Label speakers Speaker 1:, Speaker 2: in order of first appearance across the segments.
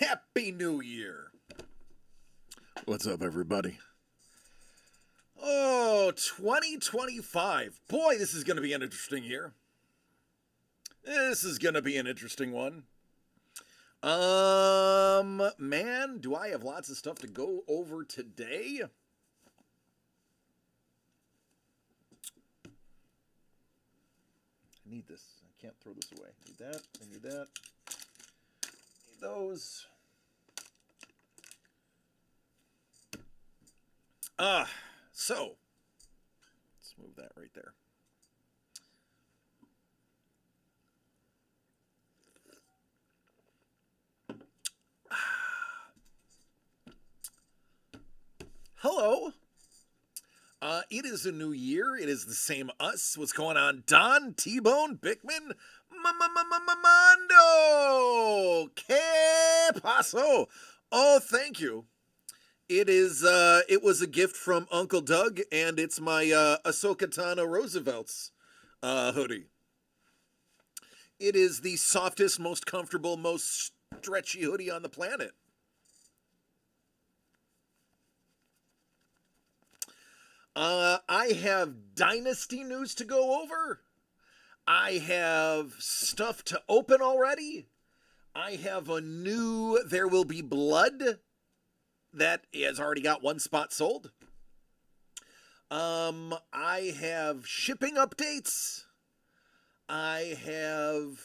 Speaker 1: Happy New Year. What's up, everybody? Oh, 2025. Boy, this is going to be an interesting year. This is going to be an interesting one. Man, do I have lots of stuff to go over today? I need this. I can't throw this away. Need that. I need that. Need those. So let's move that right there. Hello. It is a new year. It is the same us. What's going on? Don, T-Bone, Bickman, Mando. Que paso? Oh, thank you. It is. It was a gift from Uncle Doug, and it's my Ahsoka Tano Roosevelt's hoodie. It is the softest, most comfortable, most stretchy hoodie on the planet. I have Dynasty news to go over. I have stuff to open already. I have a new There Will Be Blood that has already got one spot sold. I have shipping updates. I have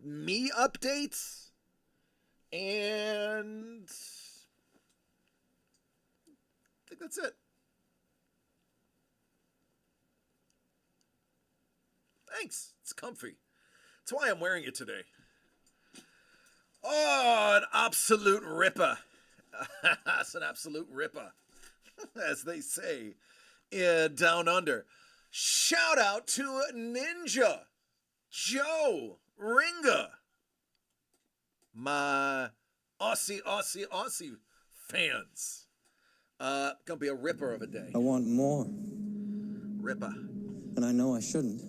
Speaker 1: me updates. And I think that's it. Thanks. It's comfy. That's why I'm wearing it today. Oh, an absolute ripper. That's an absolute ripper, as they say down under. Shout out to Ninja Joe Ringa, my Aussie fans. Gonna be a ripper of a day.
Speaker 2: I want more.
Speaker 1: Ripper.
Speaker 2: And I know I shouldn't.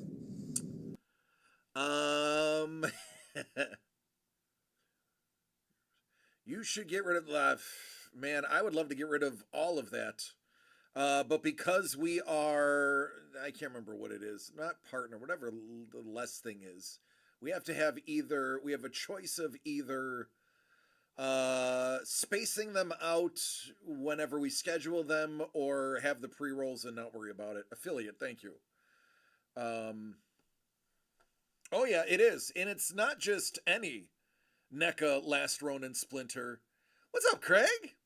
Speaker 1: You should get rid of man, I would love to get rid of all of that. But because we are, I can't remember what it is, not partner, whatever the less thing is, we have to have either, we have a choice of either spacing them out whenever we schedule them or have the pre-rolls and not worry about it. Affiliate, thank you. Oh yeah, it is. And it's not just any NECA Last Ronin Splinter. What's up, Craig?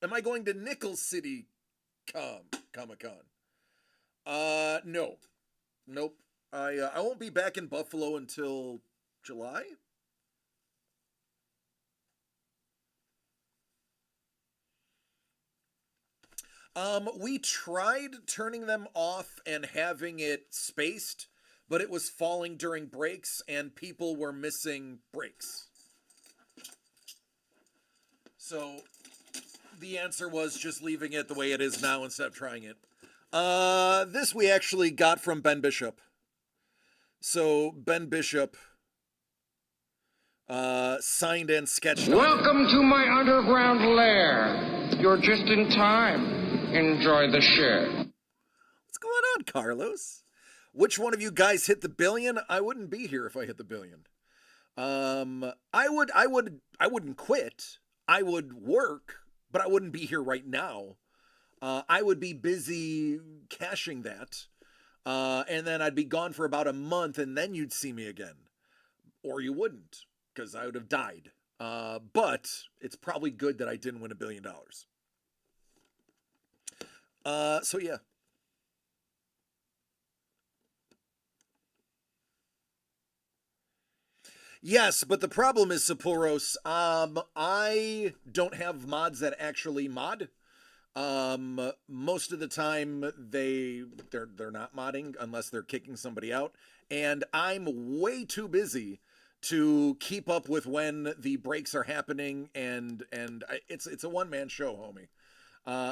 Speaker 1: Am I going to Nickel City Comic-Con? No. Nope. I won't be back in Buffalo until July. We tried turning them off and having it spaced, but it was falling during breaks and people were missing breaks. So the answer was just leaving it the way it is now instead of trying it. This we actually got from Ben Bishop. So Ben Bishop signed and sketched.
Speaker 3: Welcome to my underground lair. You're just in time. Enjoy the show.
Speaker 1: What's going on, Carlos? Which one of you guys hit the billion? I wouldn't be here if I hit the billion. I wouldn't quit. I would work, but I wouldn't be here right now. I would be busy cashing that. And then I'd be gone for about a month and then you'd see me again. Or you wouldn't, because I would have died. But it's probably good that I didn't win $1 billion. So yeah. Yes, but the problem is, Sapporos, I don't have mods that actually mod. Most of the time they're not modding unless they're kicking somebody out, and I'm way too busy to keep up with when the breaks are happening, and it's a one-man show, homie.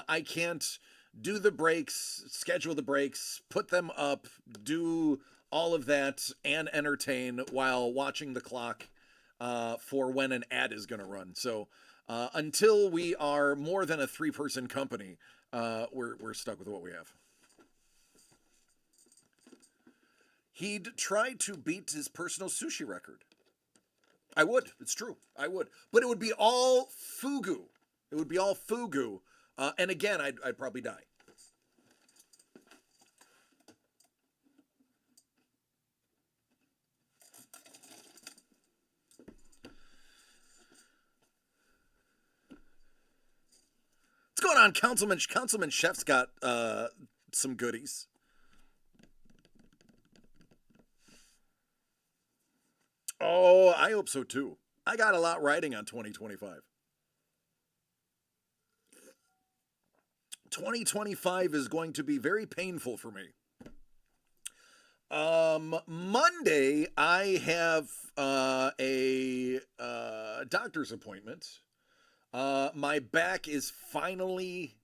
Speaker 1: I can't do the breaks, schedule the breaks, put them up, do all of that, and entertain while watching the clock for when an ad is going to run. So until we are more than a 3-person company, we're stuck with what we have. He'd try to beat his personal sushi record. I would. It's true. I would. But it would be all fugu. It would be all fugu. And again, I'd probably die. What's going on, Councilman? Councilman Chef's got some goodies. Oh, I hope so too. I got a lot riding on 2025. 2025 is going to be very painful for me. Monday, I have a doctor's appointment. My back is finally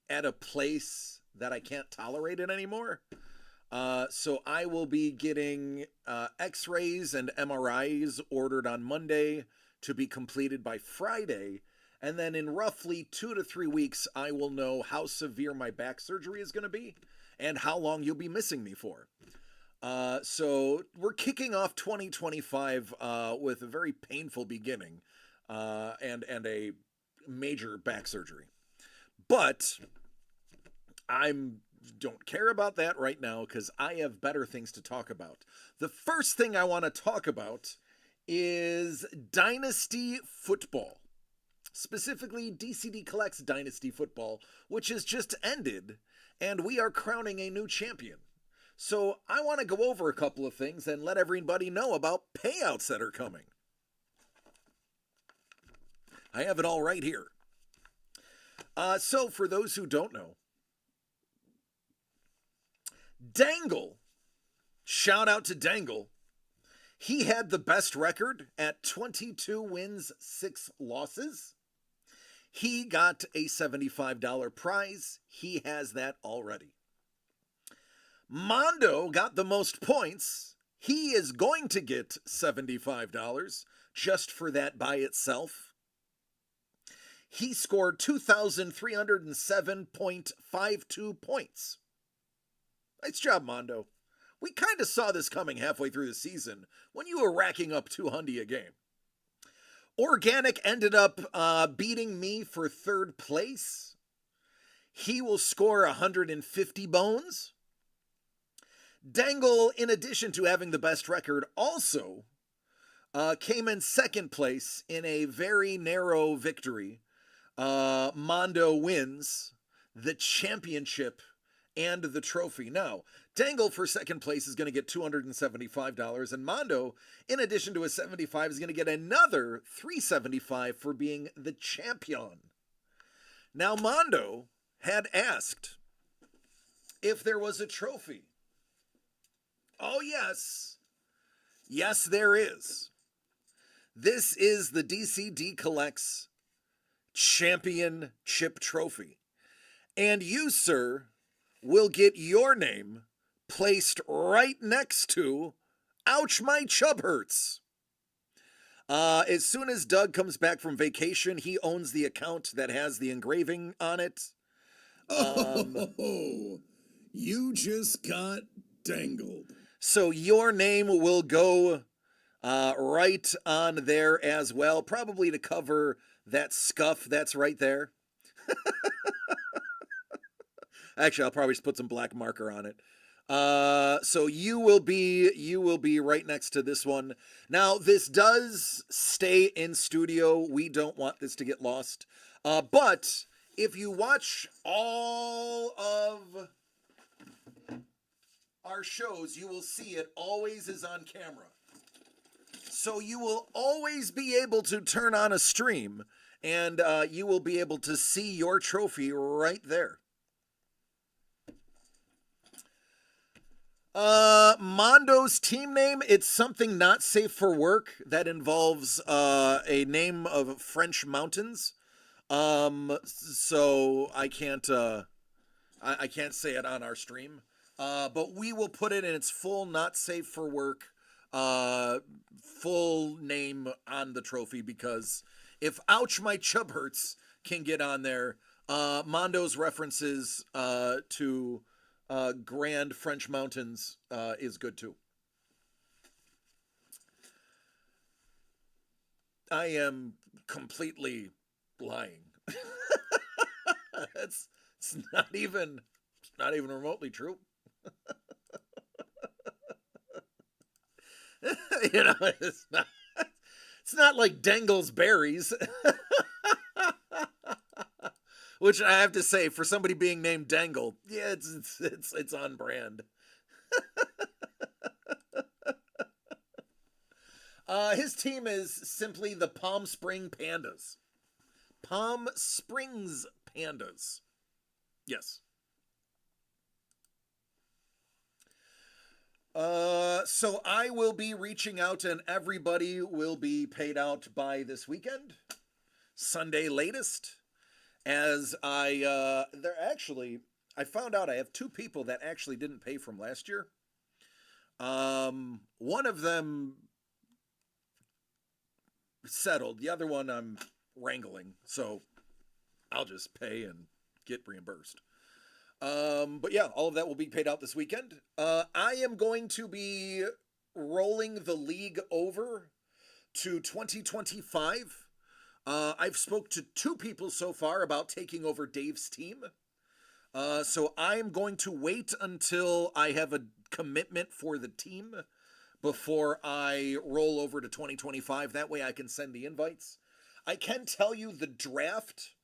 Speaker 1: at a place that I can't tolerate it anymore. So I will be getting x-rays and MRIs ordered on Monday to be completed by Friday. And then in roughly 2 to 3 weeks, I will know how severe my back surgery is going to be and how long you'll be missing me for. So we're kicking off 2025 with a very painful beginning and a major back surgery. But don't care about that right now because I have better things to talk about. The first thing I want to talk about is Dynasty Football. Specifically, DCD Collects Dynasty Football, which has just ended, and we are crowning a new champion. So I want to go over a couple of things and let everybody know about payouts that are coming. I have it all right here. So for those who don't know, Dangle, shout out to Dangle. He had the best record at 22 wins, 6 losses. He got a $75 prize. He has that already. Mondo got the most points. He is going to get $75 just for that by itself. He scored 2,307.52 points. Nice job, Mondo. We kind of saw this coming halfway through the season when you were racking up 200 a game. Organic ended up beating me for 3rd place. He will score 150 bones. Dangle, in addition to having the best record, also came in 2nd place in a very narrow victory. Mondo wins the championship and the trophy. Now, Dangle for 2nd place is going to get $275, and Mondo, in addition to his 75, is going to get another $375 for being the champion. Now, Mondo had asked if there was a trophy. Oh, yes. Yes, there is. This is the DCD Collects Championship Trophy. And you, sir, will get your name placed right next to Ouch My Chub Hurts. As soon as Doug comes back from vacation, he owns the account that has the engraving on it.
Speaker 4: You just got dangled.
Speaker 1: So your name will go right on there as well, probably to cover that scuff that's right there. Actually, I'll probably just put some black marker on it. So you will be right next to this one. Now, this does stay in studio. We don't want this to get lost. But if you watch all of our shows, you will see it always is on camera. So you will always be able to turn on a stream and you will be able to see your trophy right there. Mondo's team name, it's something not safe for work that involves a name of French mountains. So I can't say it on our stream. But we will put it in its full not safe for work full name on the trophy, because if Ouch My Chub Hurts can get on there, Mondo's references to Grand French Mountains is good too. I am completely lying. it's not even remotely true. You know, it's not like Dangle's berries. Which I have to say, for somebody being named Dangle, yeah, it's on brand. His team is simply the Palm Spring Pandas. Palm Springs Pandas. Yes. So I will be reaching out, and everybody will be paid out by this weekend, Sunday latest. As I found out I have 2 people that actually didn't pay from last year. One of them settled. The other one I'm wrangling, so I'll just pay and get reimbursed. But yeah, all of that will be paid out this weekend. I am going to be rolling the league over to 2025. I've spoke to 2 people so far about taking over Dave's team. So I'm going to wait until I have a commitment for the team before I roll over to 2025. That way I can send the invites. I can tell you the draft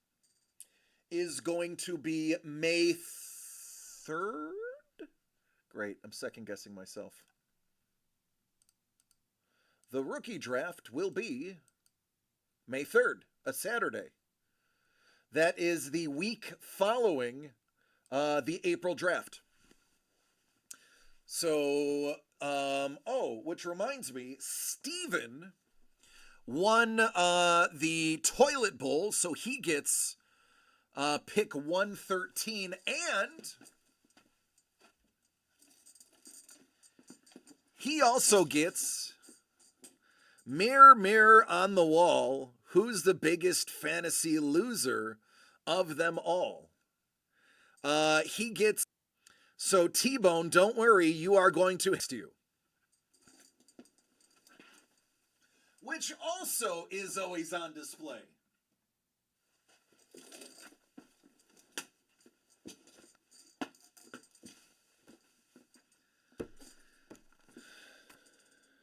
Speaker 1: is going to be May 3rd. Great, I'm second guessing myself. The rookie draft will be May 3rd, a Saturday. That is the week following the April draft. So, which reminds me, Steven won the toilet bowl, so he gets pick 113, and he also gets Mirror, Mirror on the Wall, who's the biggest fantasy loser of them all? He gets... So, T-Bone, don't worry, you are going to hit you. Which also is always on display.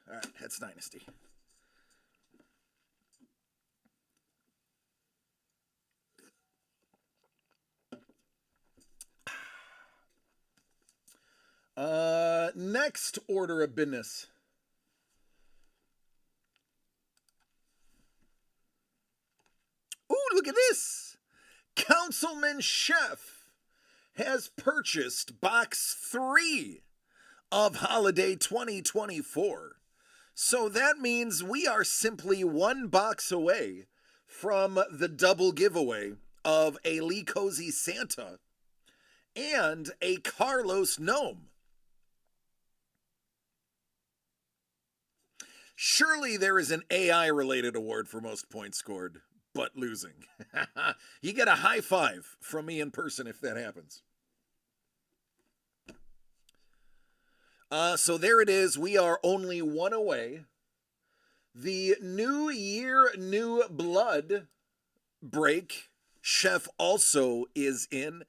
Speaker 1: All right, that's Dynasty. Next order of business. Ooh, look at this. Councilman Chef has purchased box 3 of Holiday 2024. So that means we are simply 1 box away from the double giveaway of a Lee Cozy Santa and a Carlos Gnome. Surely there is an AI-related award for most points scored, but losing. You get a high five from me in person if that happens. So there it is. We are only 1 away. The New Year, New Blood break, Chef also is in.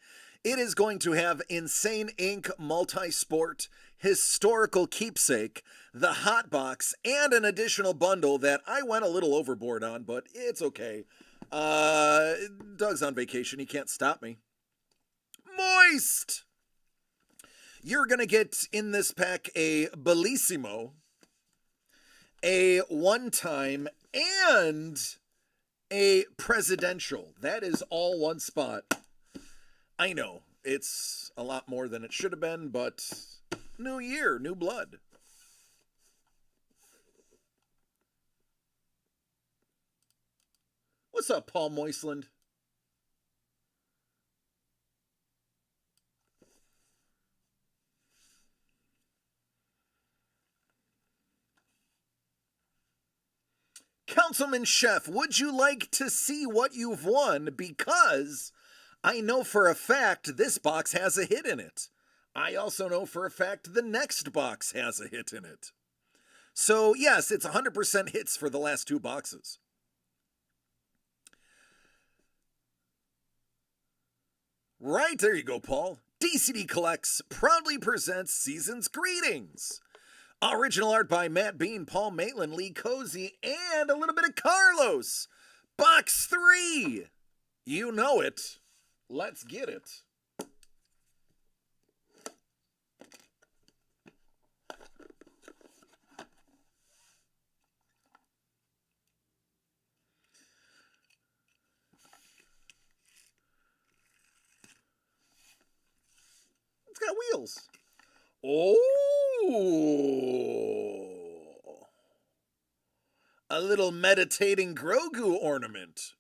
Speaker 1: It is going to have Insane Inc. Multi-Sport, Historical Keepsake, the Hot Box, and an additional bundle that I went a little overboard on, but it's okay. Doug's on vacation. He can't stop me. Moist! You're going to get in this pack a Bellissimo, a one-time, and a presidential. That is all one spot. I know, it's a lot more than it should have been, but new year, new blood. What's up, Paul Moisland? Councilman Chef, would you like to see what you've won? Because I know for a fact this box has a hit in it. I also know for a fact the next box has a hit in it. So, yes, it's 100% hits for the last two boxes. Right, there you go, Paul. DCD Collects proudly presents Season's Greetings. Original art by Matt Bean, Paul Maitland, Lee Cozy, and a little bit of Carlos. Box 3. You know it. Let's get it. It's got wheels. Oh, a little meditating Grogu ornament.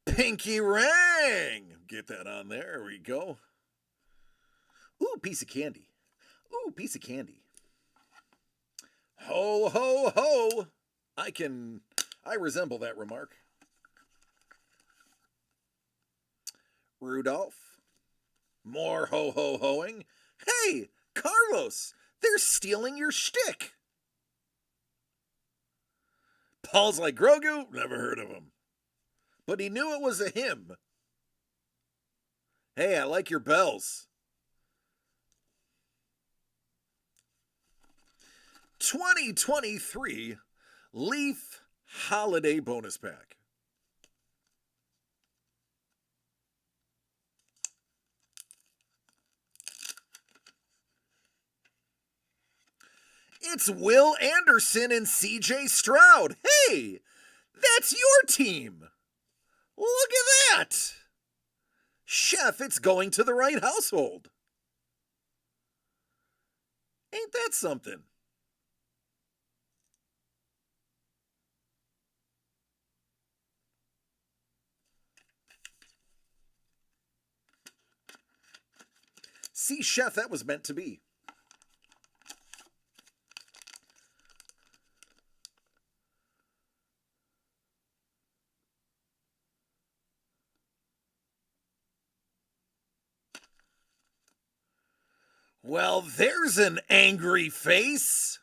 Speaker 1: Pinky ring. Get that on there. There we go. Ooh, piece of candy. Ooh, piece of candy. Ho, ho, ho. I resemble that remark. Rudolph. More ho-ho-hoing. Hey, Carlos, they're stealing your shtick. Paul's like, Grogu? Never heard of him. But he knew it was a him. Hey, I like your bells. 2023 Leaf Holiday Bonus Pack. It's Will Anderson and CJ Stroud. Hey, that's your team. Look at that. Chef, it's going to the right household. Ain't that something? See, Chef, that was meant to be. Well, there's an angry face.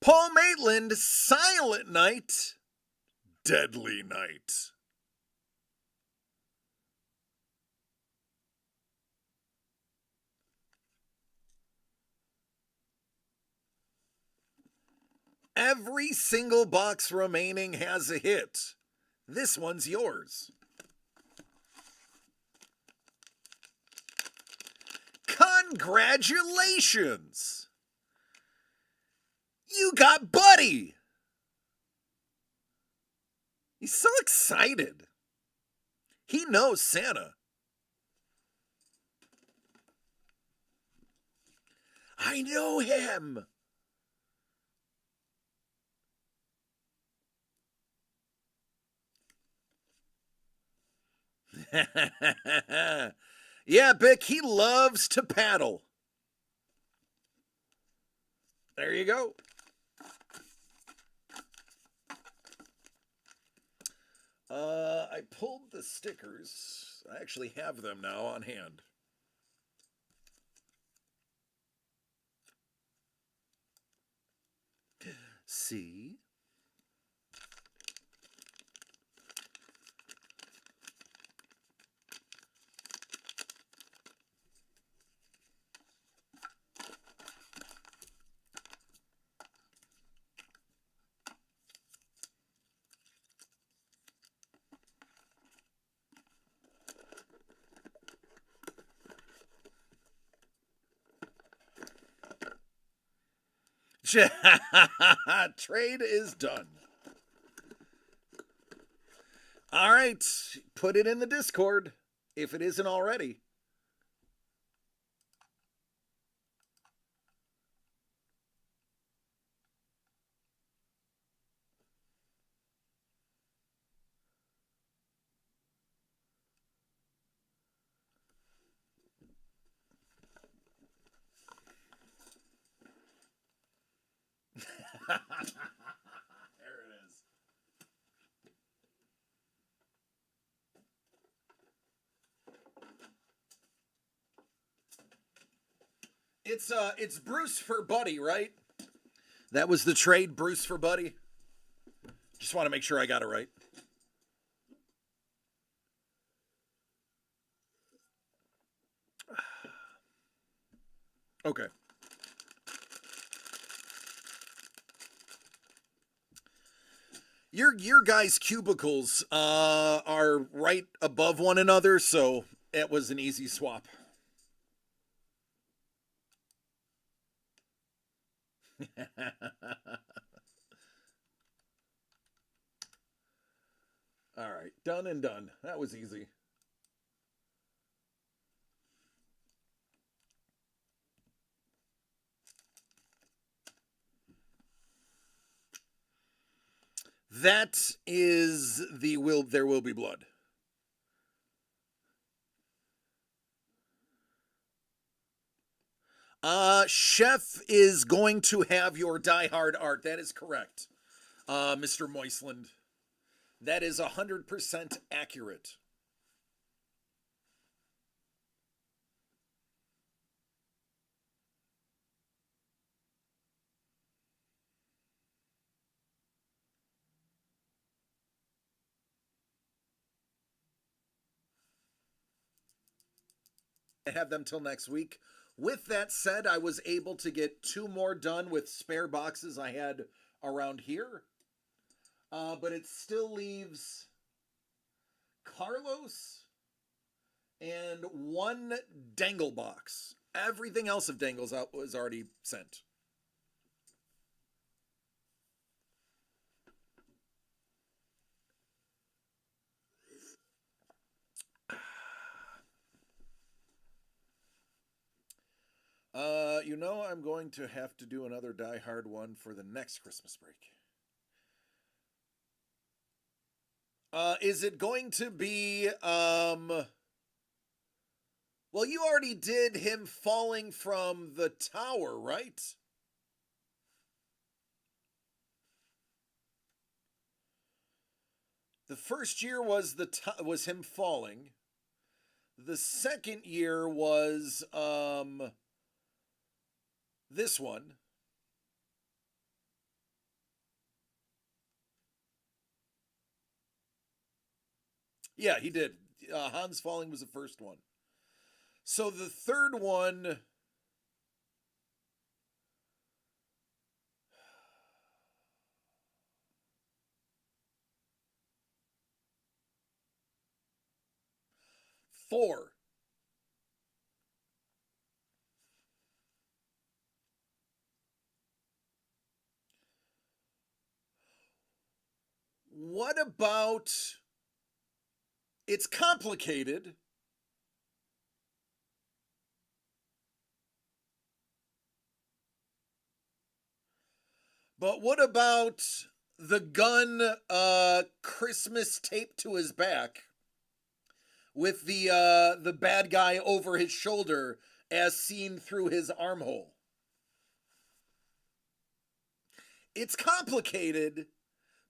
Speaker 1: Paul Maitland, Silent Night, Deadly Night. Every single box remaining has a hit. This one's yours. Congratulations! You got Buddy! He's so excited. He knows Santa. I know him! Yeah, Bick, he loves to paddle. There you go. I pulled the stickers. I actually have them now on hand. See? Trade is done. All right, put it in the Discord if it isn't already. There it is. It's Bruce for Buddy, right? That was the trade, Bruce for Buddy. Just want to make sure I got it right. Okay. Your guys' cubicles are right above one another, so it was an easy swap. All right, done and done. That was easy. That is the There Will Be Blood. Chef is going to have your Die Hard art. That is correct, Mr. Moisland. That is 100% accurate. I have them till next week. With that said, I was able to get 2 more done with spare boxes I had around here. But it still leaves Carlos and 1 Dangle box. Everything else of Dangle's out was already sent. You know, I'm going to have to do another Die Hard one for the next Christmas break. Is it going to be, well, you already did him falling from the tower, right? The first year was was him falling. The second year was, this one. Yeah, he did. Hans falling was the first one. So the third one. Four. What about... It's complicated. But what about the gun Christmas taped to his back with the bad guy over his shoulder as seen through his armhole? It's complicated,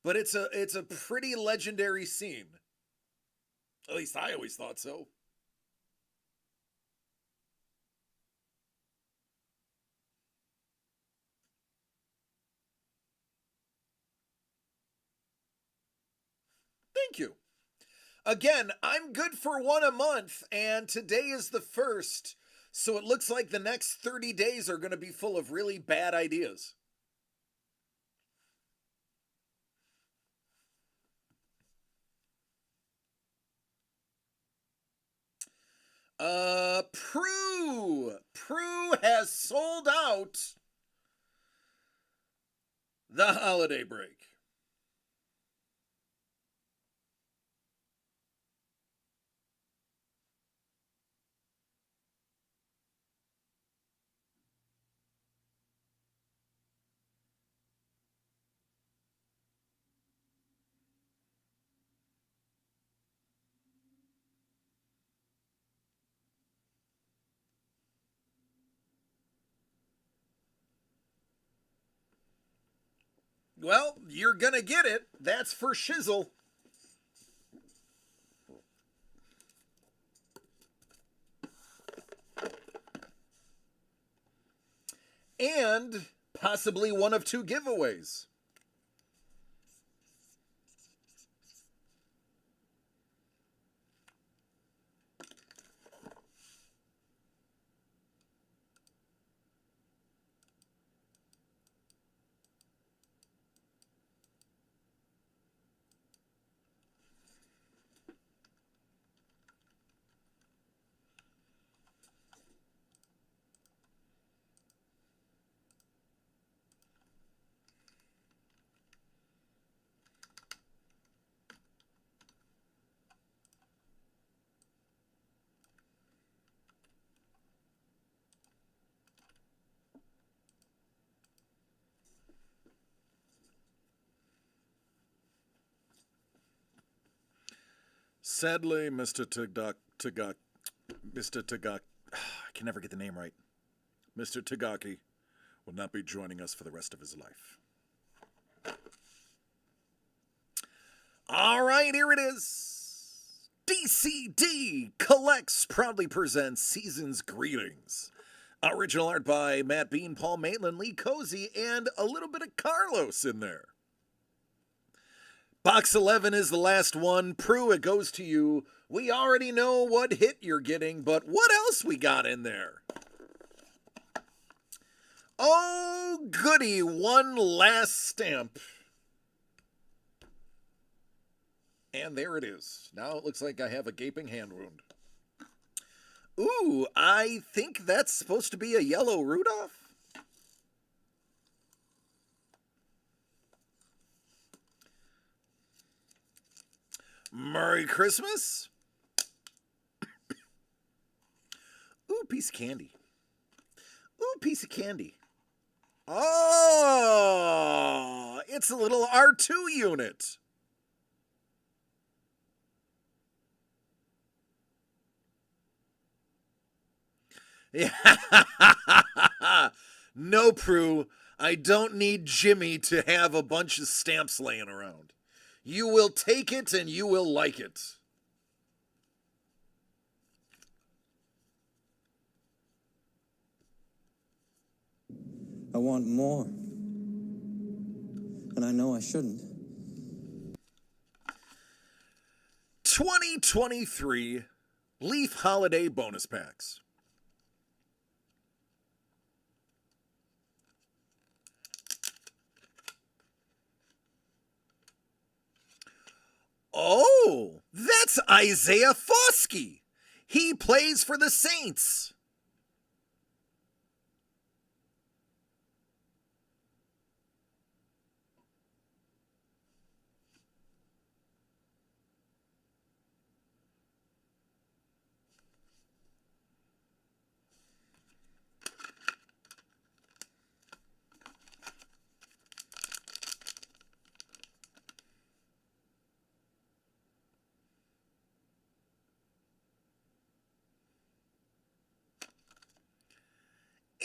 Speaker 1: but it's a pretty legendary scene. At least I always thought so. Thank you. Again, I'm good for 1 a month, and today is the 1st, so it looks like the next 30 days are going to be full of really bad ideas. Prue has sold out the holiday break. Well, you're gonna get it. That's for shizzle. And possibly one of two giveaways. Sadly, Mr. Tagaki, I can never get the name right. Mr. Tagaki will not be joining us for the rest of his life. All right, here it is. DCD Collects proudly presents Season's Greetings. Original art by Matt Bean, Paul Maitland, Lee Cozy, and a little bit of Carlos in there. Box 11 is the last one. Prue, it goes to you. We already know what hit you're getting, but what else we got in there? Oh, goody. One last stamp. And there it is. Now it looks like I have a gaping hand wound. Ooh, I think that's supposed to be a yellow Rudolph. Merry Christmas. Ooh, piece of candy. Ooh, piece of candy. Oh, it's a little R2 unit. Yeah. No, Prue. I don't need Jimmy to have a bunch of stamps laying around. You will take it and you will like it.
Speaker 2: I want more. And I know I shouldn't.
Speaker 1: 2023 Leaf Holiday Bonus Packs. Oh, that's Isaiah Foskey. He plays for the Saints.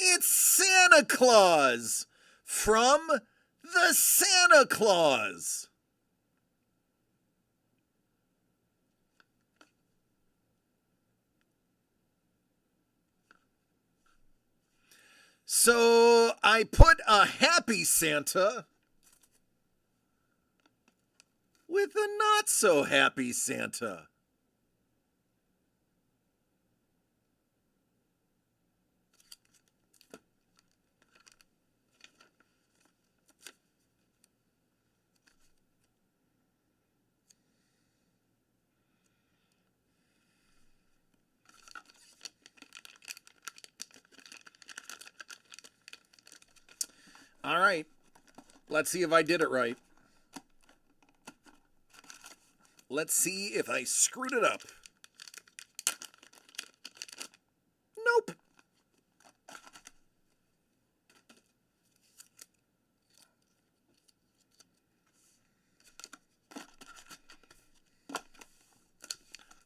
Speaker 1: It's Santa Claus from the Santa Claus. So I put a happy Santa with a not so happy Santa. All right, let's see if I did it right. Let's see if I screwed it up. Nope.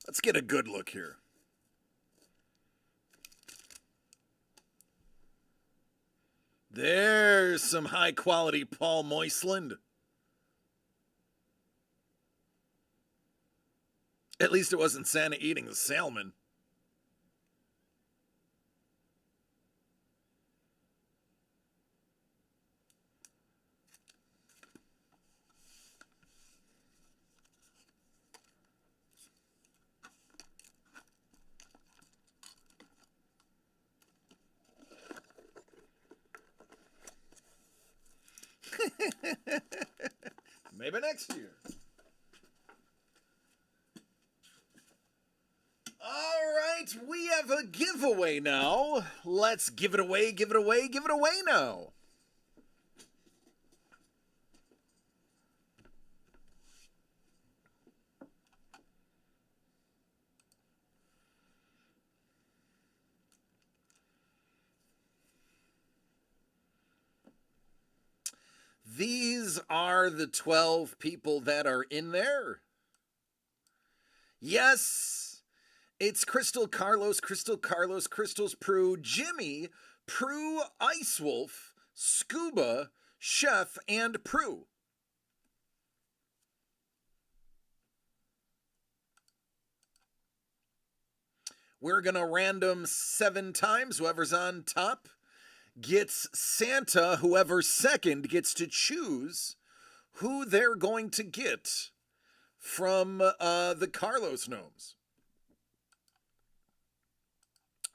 Speaker 1: Let's get a good look here. There's some high quality Paul Moisland. At least it wasn't Santa eating the salmon. Maybe next year. All right, we have a giveaway now. Let's give it away, give it away, give it away now. These are the 12 people that are in there. Yes, it's Crystal Carlos, Crystal's Prue, Jimmy, Prue, Ice Wolf, Scuba, Chef, and Prue. We're going to random 7 times. Whoever's on top gets Santa. Whoever's second gets to choose who they're going to get from the Carlos gnomes.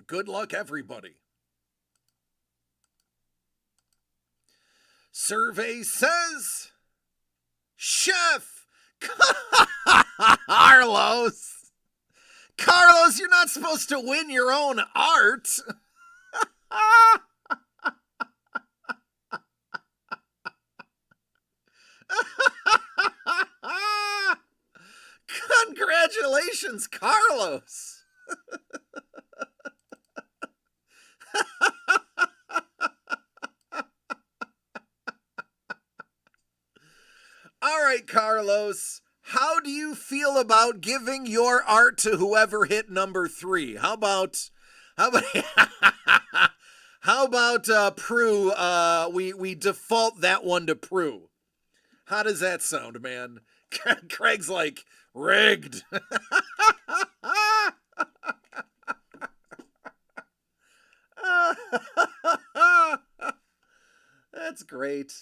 Speaker 1: Good luck, everybody. Survey says, Chef Carlos. Carlos, you're not supposed to win your own art. Congratulations, Carlos. All right, Carlos. How do you feel about giving your art to whoever hit number 3? How about Prue? We default that one to Prue. How does that sound, man? Craig's like, rigged. That's great.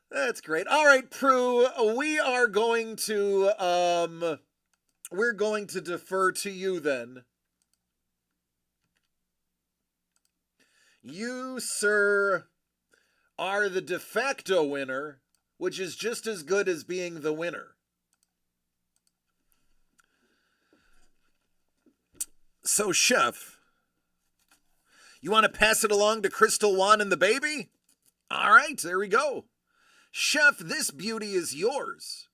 Speaker 1: That's great. All right, Prue, we're going to defer to you then. You, sir, are the de facto winner, which is just as good as being the winner. So, Chef, you want to pass it along to Crystal Juan and the baby? All right, there we go. Chef, this beauty is yours.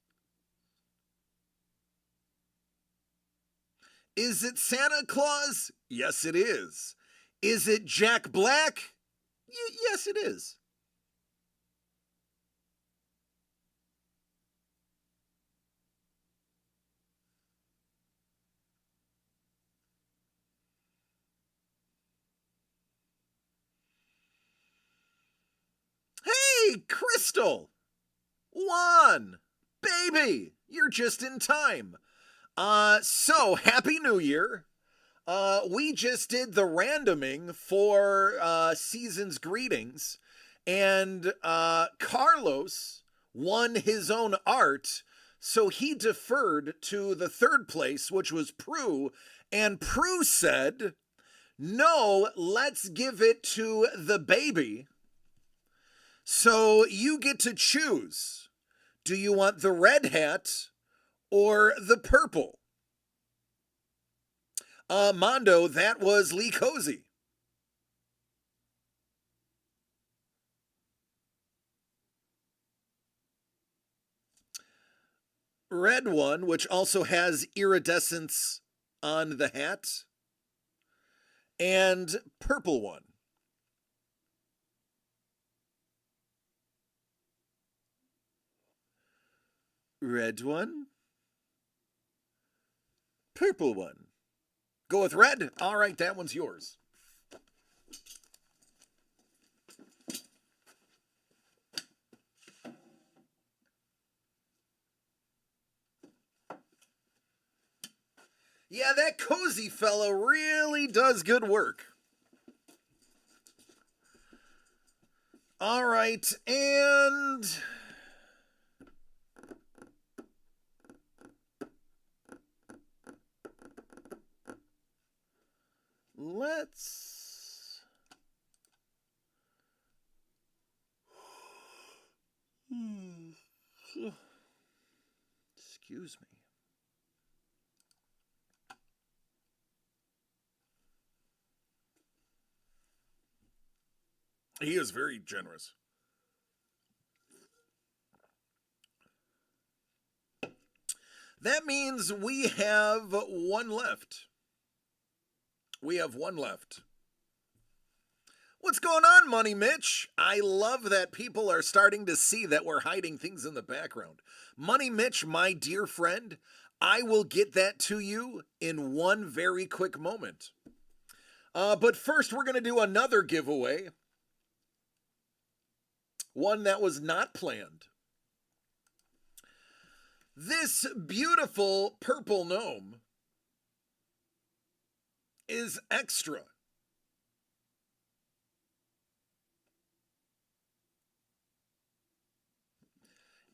Speaker 1: Is it Santa Claus? Yes, it is. Is it Jack Black? Yes, it is. Hey, Crystal! Juan! Baby! You're just in time. So, Happy New Year. We just did the randoming for Season's Greetings, and Carlos won his own art, so he deferred to the third place, which was Prue, and Prue said, no, let's give it to the baby. So you get to choose. Do you want the red hat or the purple? Mondo, that was Lee Cozy. Red one, which also has iridescence on the hat. And purple one. Red one. Purple one. Go with red? All right, that one's yours. Yeah, that cozy fella really does good work. All right, and let's excuse me. He is very generous. That means we have one left. We have one left. What's going on, Money Mitch? I love that people are starting to see that we're hiding things in the background. Money Mitch, my dear friend, I will get that to you in one very quick moment. But first, we're going to do another giveaway. One that was not planned. This beautiful purple gnome is extra.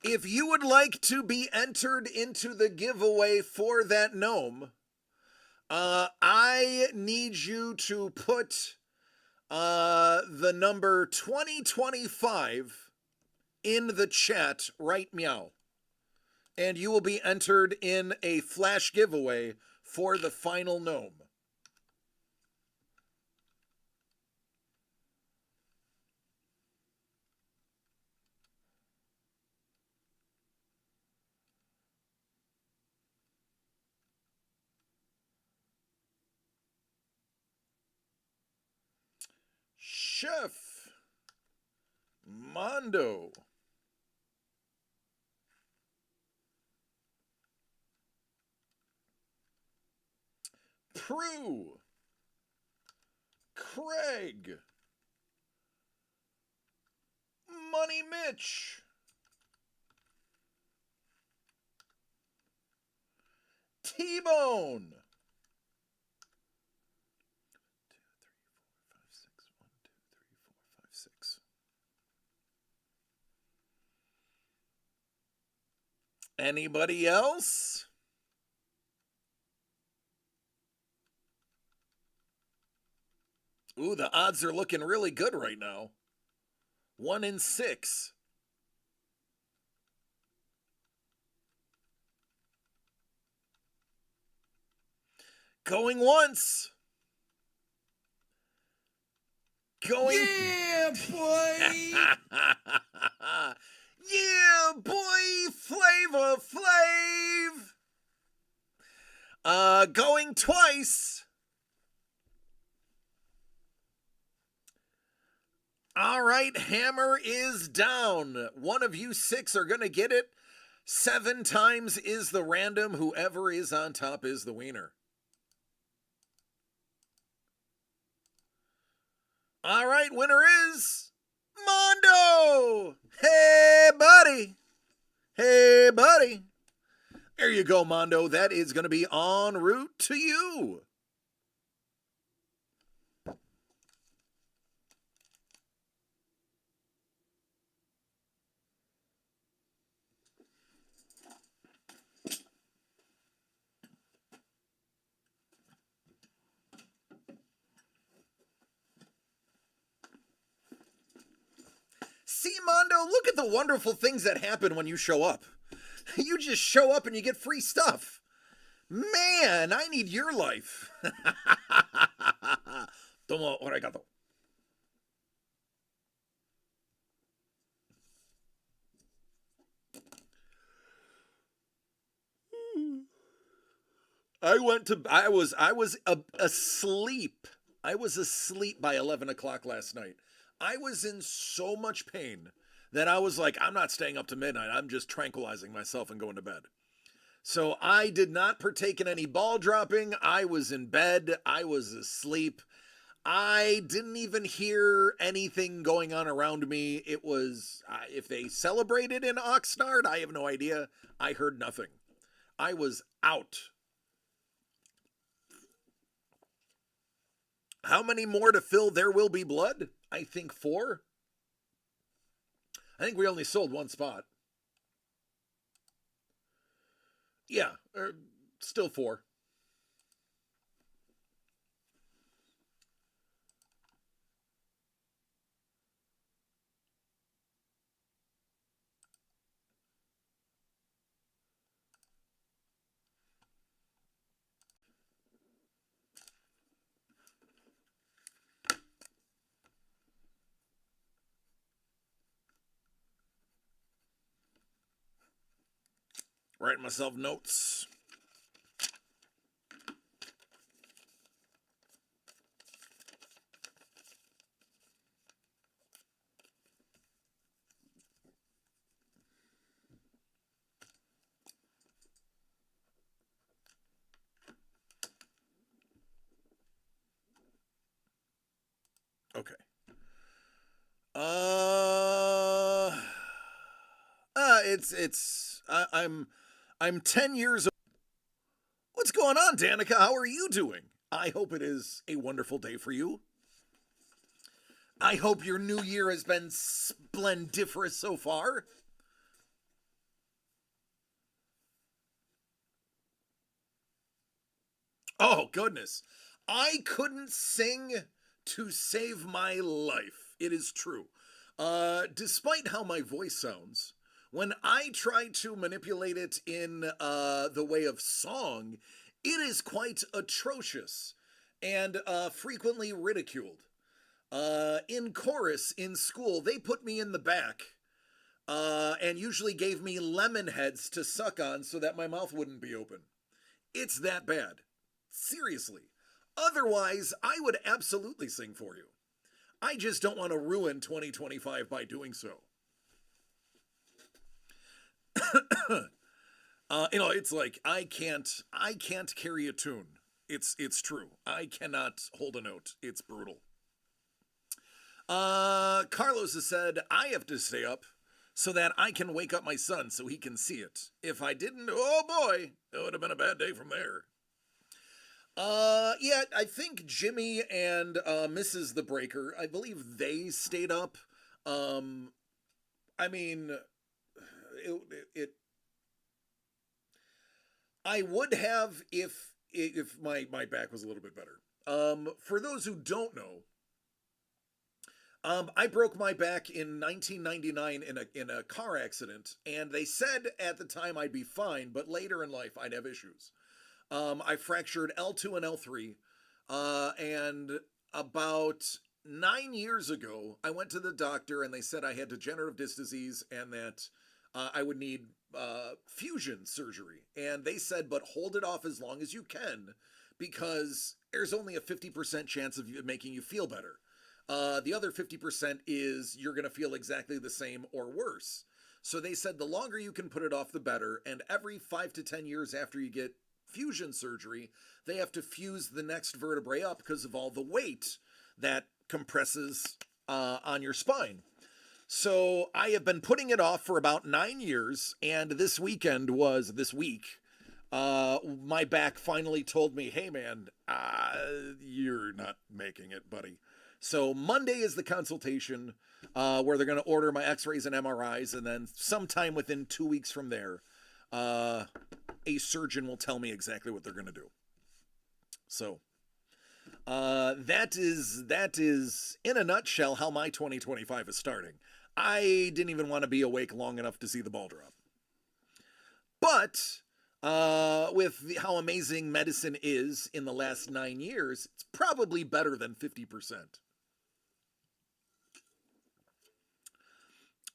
Speaker 1: If you would like to be entered into the giveaway for that gnome, I need you to put the number 2025 in the chat right meow. And you will be entered in a flash giveaway for the final gnome. Chef Mondo. Prue. Craig. Money Mitch. T-Bone. 6. Anybody else? Ooh, the odds are looking really good right now. 1 in 6. Going once. Going.
Speaker 4: Yeah, boy!
Speaker 1: Yeah, boy! Flavor Flav! Going twice. All right, hammer is down. One of you 6 are going to get it. 7 times is the random. Whoever is on top is the wiener. All right, winner is Mondo. Hey, buddy. Hey, buddy. There you go, Mondo. That is going to be en route to you. See, Mondo, look at the wonderful things that happen when you show up. You just show up and you get free stuff. Man, I need your life. Tomo arigato. I was asleep. I was asleep by 11 o'clock last night. I was in so much pain that I was like, I'm not staying up to midnight. I'm just tranquilizing myself and going to bed. So I did not partake in any ball dropping. I was in bed. I was asleep. I didn't even hear anything going on around me. It was, if they celebrated in Oxnard, I have no idea. I heard nothing. I was out. How many more to fill There Will Be Blood? I think 4. I think we only sold 1 spot. Yeah, still 4. Writing myself notes. Okay. I'm 10 years old. What's going on, Danica? How are you doing? I hope it is a wonderful day for you. I hope your new year has been splendiferous so far. Oh, goodness. I couldn't sing to save my life. It is true. Despite how my voice sounds, when I try to manipulate it in the way of song, it is quite atrocious and frequently ridiculed. In chorus in school, they put me in the back and usually gave me lemon heads to suck on so that my mouth wouldn't be open. It's that bad. Seriously. Otherwise, I would absolutely sing for you. I just don't want to ruin 2025 by doing so. It's like I can't carry a tune. It's true. I cannot hold a note. It's brutal. Carlos has said, I have to stay up so that I can wake up my son so he can see it. If I didn't, oh boy, it would have been a bad day from there. Yeah, I think Jimmy and Mrs. the Breaker, I believe they stayed up. I mean, I would have if my back was a little bit better. For those who don't know, I broke my back in 1999 in a car accident, and they said at the time I'd be fine, but later in life I'd have issues. I fractured L2 and L3, and about 9 years ago, I went to the doctor and they said I had degenerative disc disease and that I would need fusion surgery. And they said, but hold it off as long as you can because there's only a 50% chance of making you feel better. The other 50% is you're going to feel exactly the same or worse. So they said the longer you can put it off, the better. And every 5 to 10 years after you get fusion surgery, they have to fuse the next vertebrae up because of all the weight that compresses on your spine. So I have been putting it off for about 9 years, and this week. My back finally told me, hey man, you're not making it, buddy. So Monday is the consultation where they're going to order my x-rays and MRIs, and then sometime within 2 weeks from there, a surgeon will tell me exactly what they're going to do. So that is in a nutshell how my 2025 is starting. I didn't even want to be awake long enough to see the ball drop. But with how amazing medicine is in the last 9 years, it's probably better than 50%.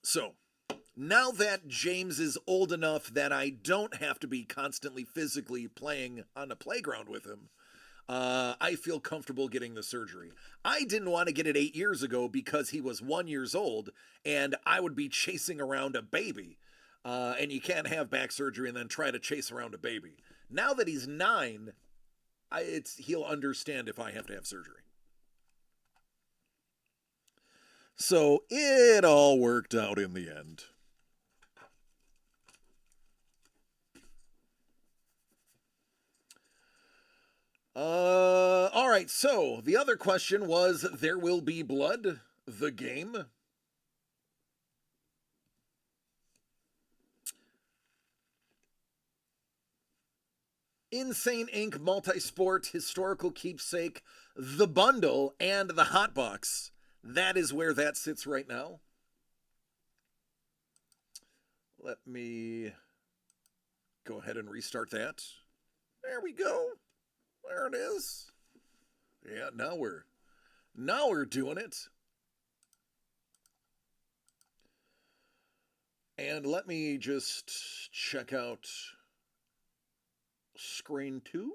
Speaker 1: So now that James is old enough that I don't have to be constantly physically playing on the playground with him, I feel comfortable getting the surgery. I didn't want to get it 8 years ago because he was 1 year old and I would be chasing around a baby. And you can't have back surgery and then try to chase around a baby. Now that he's 9, he'll understand if I have to have surgery. So it all worked out in the end. All right, so the other question was There Will Be Blood, the game. Insane Inc. Multisport, Historical Keepsake, The Bundle, and the Hot Box. That is where that sits right now. Let me go ahead and restart that. There we go. There it is. Yeah, now we're doing it. And let me just check out screen 2.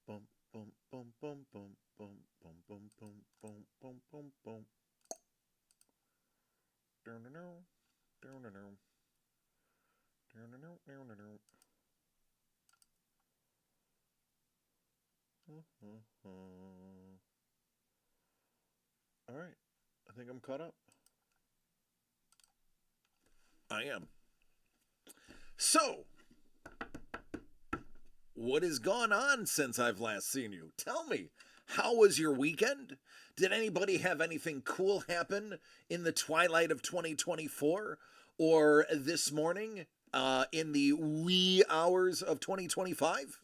Speaker 1: Bum bum bum bum bum bum bum bum bum bum bum bum bum. Down down down down down down down down. All right, I think I'm caught up. I am. So, what has gone on since I've last seen you? Tell me, how was your weekend? Did anybody have anything cool happen in the twilight of 2024 or this morning in the wee hours of 2025?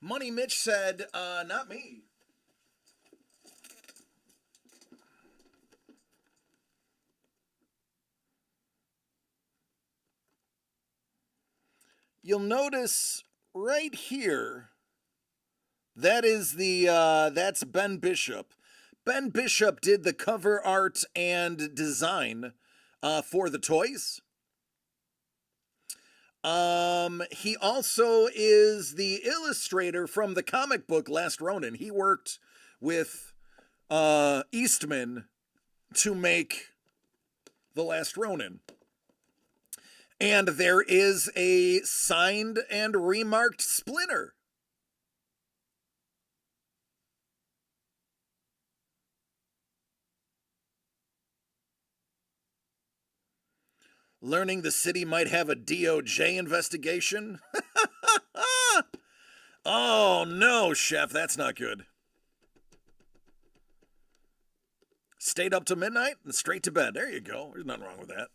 Speaker 1: Money Mitch said, not me. You'll notice right here, that is that's Ben Bishop. Ben Bishop did the cover art and design for the toys. He also is the illustrator from the comic book Last Ronin. He worked with Eastman to make The Last Ronin. And there is a signed and remarked Splinter. Learning the city might have a DOJ investigation? Oh, no, Chef, that's not good. Stayed up to midnight and straight to bed. There you go. There's nothing wrong with that.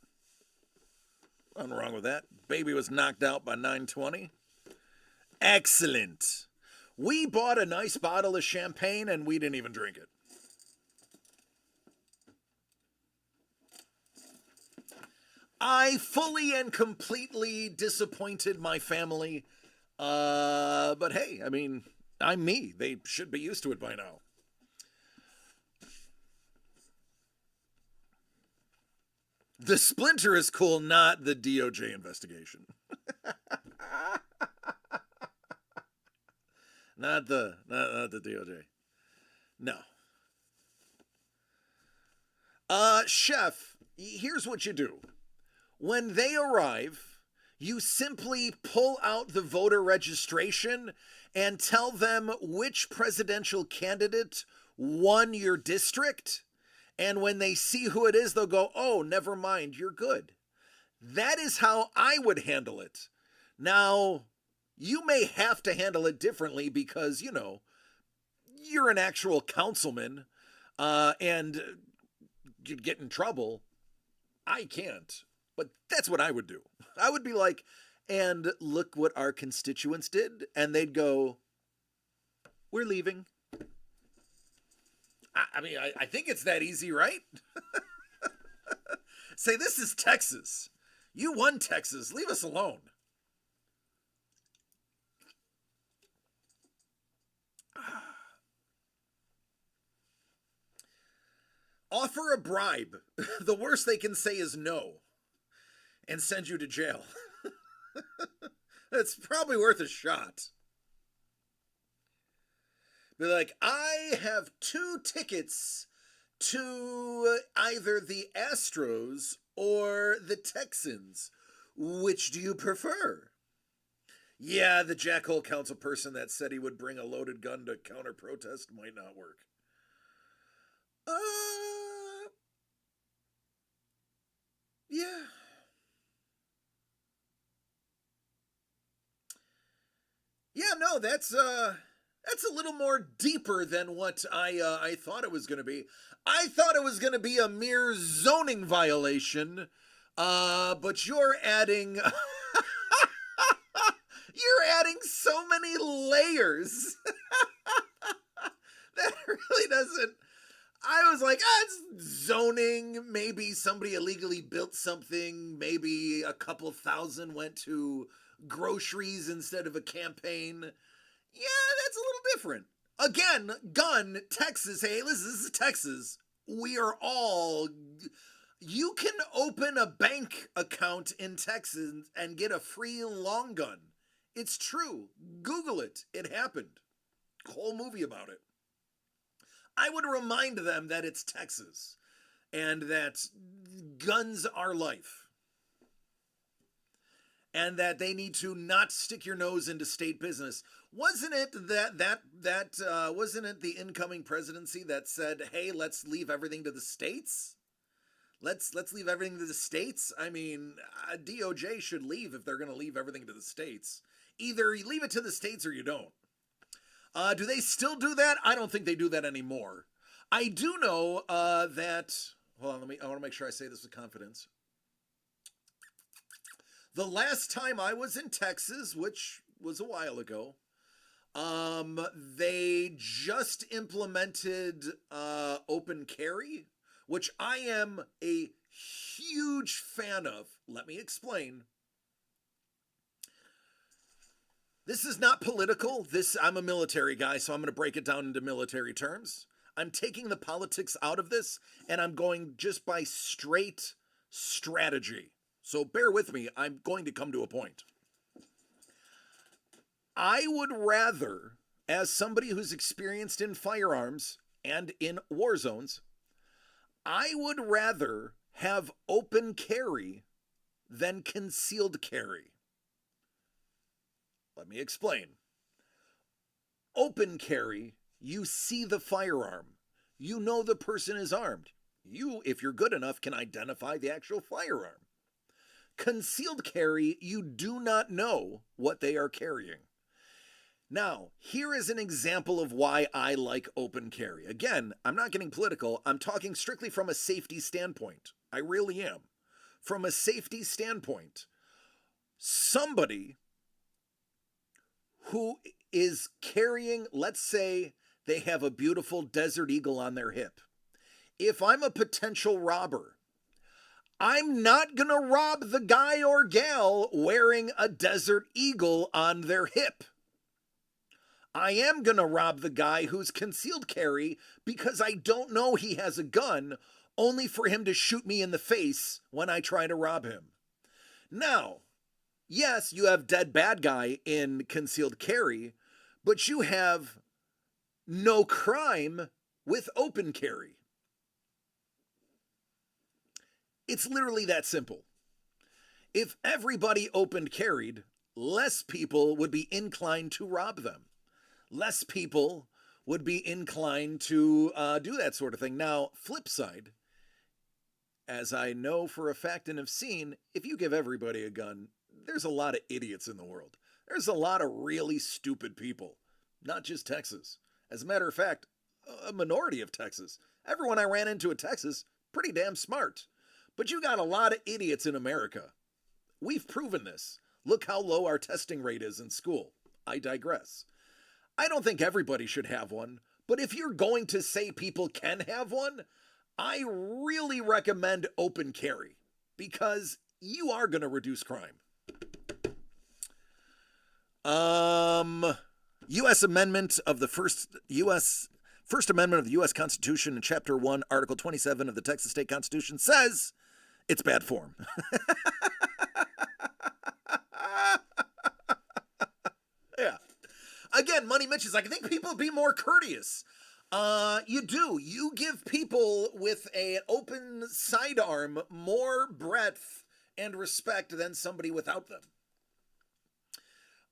Speaker 1: Nothing wrong with that. Baby was knocked out by 9:20. Excellent. We bought a nice bottle of champagne and we didn't even drink it. I fully and completely disappointed my family. But hey, I mean, I'm me. They should be used to it by now. The Splinter is cool, not the DOJ investigation. not the DOJ. No. Chef, here's what you do. When they arrive, you simply pull out the voter registration and tell them which presidential candidate won your district. And when they see who it is, they'll go, oh, never mind, you're good. That is how I would handle it. Now, you may have to handle it differently because, you know, you're an actual councilman and you'd get in trouble. I can't. But that's what I would do. I would be like, and look what our constituents did. And they'd go, we're leaving. I mean, I think it's that easy, right? Say, this is Texas. You won Texas. Leave us alone. offer a bribe. The worst they can say is no and send you to jail. It's probably worth a shot. Be like, I have 2 tickets to either the Astros or the Texans. Which do you prefer? Yeah, the jackhole council person that said he would bring a loaded gun to counter protest might not work. Yeah. Yeah, no, that's a little more deeper than what I thought it was going to be. I thought it was going to be a mere zoning violation, but you're adding you're adding so many layers that really doesn't. I was like, it's zoning. Maybe somebody illegally built something. Maybe a couple thousand went to groceries instead of a campaign. Yeah, that's a little different. Again, gun, Texas. Hey, listen, this is Texas. We are all. You can open a bank account in Texas and get a free long gun. It's true. Google it. It happened. Whole movie about it. I would remind them that it's Texas and that guns are life. And that they need to not stick your nose into state business. Wasn't it wasn't it the incoming presidency that said, "Hey, let's leave everything to the states"? Let's leave everything to the states. I mean, DOJ should leave if they're going to leave everything to the states. Either you leave it to the states or you don't. Do they still do that? I don't think they do that anymore. I do know that. Hold on, I want to make sure I say this with confidence. The last time I was in Texas, which was a while ago, they just implemented open carry, which I am a huge fan of. Let me explain. This is not political. I'm a military guy, so I'm going to break it down into military terms. I'm taking the politics out of this, and I'm going just by straight strategy. So bear with me. I'm going to come to a point. I would rather, as somebody who's experienced in firearms and in war zones, I would rather have open carry than concealed carry. Let me explain. Open carry, you see the firearm. You know the person is armed. You, if you're good enough, can identify the actual firearm. Concealed carry, you do not know what they are carrying. Now, here is an example of why I like open carry. Again, I'm not getting political. I'm talking strictly from a safety standpoint. I really am. From a safety standpoint, somebody who is carrying, let's say they have a beautiful Desert Eagle on their hip. If I'm a potential robber, I'm not going to rob the guy or gal wearing a Desert Eagle on their hip. I am going to rob the guy who's concealed carry because I don't know he has a gun, only for him to shoot me in the face when I try to rob him. Now, yes, you have dead bad guy in concealed carry, but you have no crime with open carry. It's literally that simple. If everybody open carried, less people would be inclined to rob them. Less people would be inclined to do that sort of thing. Now, flip side, as I know for a fact and have seen, if you give everybody a gun, there's a lot of idiots in the world. There's a lot of really stupid people, not just Texas. As a matter of fact, a minority of Texas. Everyone I ran into in Texas, pretty damn smart. But you got a lot of idiots in America. We've proven this. Look how low our testing rate is in school. I digress. I don't think everybody should have one, but if you're going to say people can have one, I really recommend open carry because you are going to reduce crime. U.S. amendment of the first U.S. First Amendment of the U.S. Constitution in Chapter 1, Article 27 of the Texas State Constitution says it's bad form. Yeah. Again, Money Mitch is like, I think people would be more courteous. You do. You give people with an open sidearm more breadth and respect than somebody without them.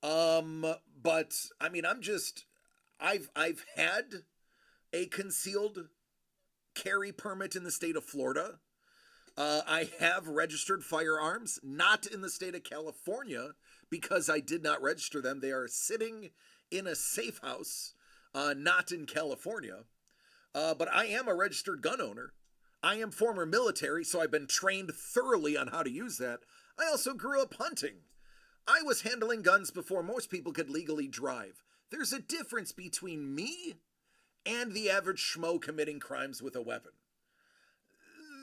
Speaker 1: But I mean, I've had a concealed carry permit in the state of Florida. I have registered firearms, not in the state of California, because I did not register them. They are sitting in a safe house, not in California. But I am a registered gun owner. I am former military, so I've been trained thoroughly on how to use that. I also grew up hunting. I was handling guns before most people could legally drive. There's a difference between me and the average schmo committing crimes with a weapon.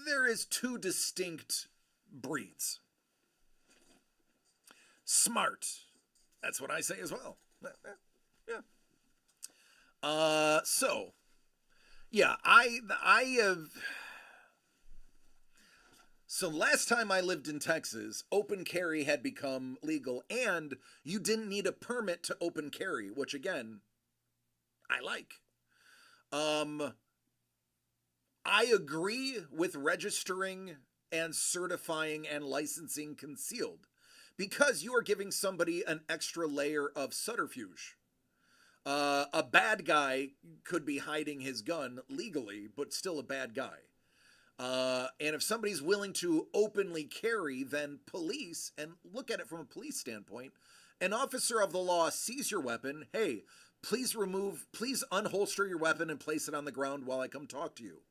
Speaker 1: There is two distinct breeds. Smart. That's what I say as well. Yeah. I have. So last time I lived in Texas, open carry had become legal, and you didn't need a permit to open carry, which again, I like. I agree with registering and certifying and licensing concealed, because you are giving somebody an extra layer of subterfuge. A bad guy could be hiding his gun legally, but still a bad guy. And if somebody's willing to openly carry, then police, and look at it from a police standpoint, an officer of the law sees your weapon. Hey, please unholster your weapon and place it on the ground while I come talk to you.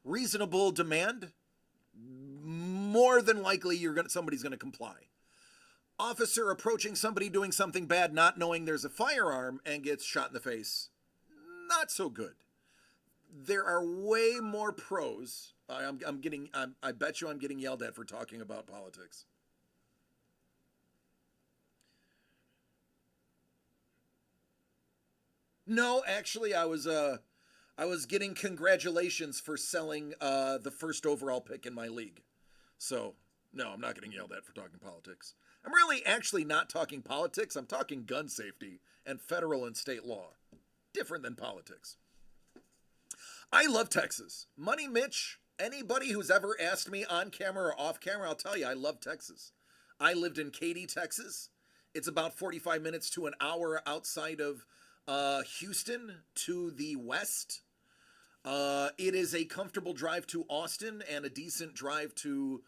Speaker 1: Reasonable demand. More than likely, somebody's going to comply. Officer approaching somebody doing something bad, not knowing there's a firearm, and gets shot in the face. Not so good. There are way more pros. I bet you I'm getting yelled at for talking about politics. No, actually, I was getting congratulations for selling the first overall pick in my league. So, no, I'm not getting yelled at for talking politics. I'm really actually not talking politics. I'm talking gun safety and federal and state law. Different than politics. I love Texas. Money Mitch, anybody who's ever asked me on camera or off camera, I'll tell you, I love Texas. I lived in Katy, Texas. It's about 45 minutes to an hour outside of Houston to the west. It is a comfortable drive to Austin and a decent drive to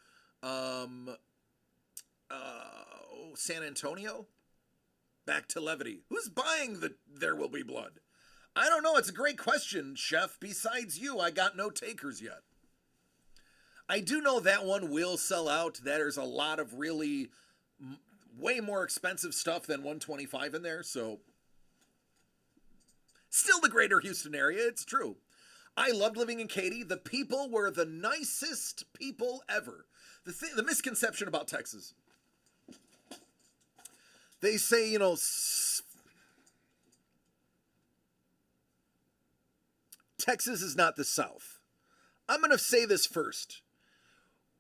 Speaker 1: San Antonio. Back to Levity. Who's buying the There Will Be Blood? I don't know. It's a great question, Chef. Besides you, I got no takers yet. I do know that one will sell out. There's a lot of really way more expensive stuff than 125 in there, so still the greater Houston area, it's true. I loved living in Katy. The people were the nicest people ever. The misconception about Texas. They say, Texas is not the South. I'm going to say this first.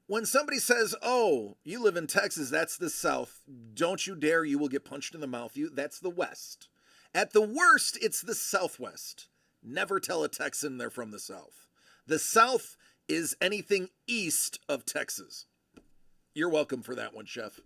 Speaker 1: When somebody says, oh, you live in Texas, that's the South, don't you dare, you will get punched in the mouth. That's the West. At the worst, it's the Southwest. Never tell a Texan they're from the South. The South is anything east of Texas. You're welcome for that one, Chef.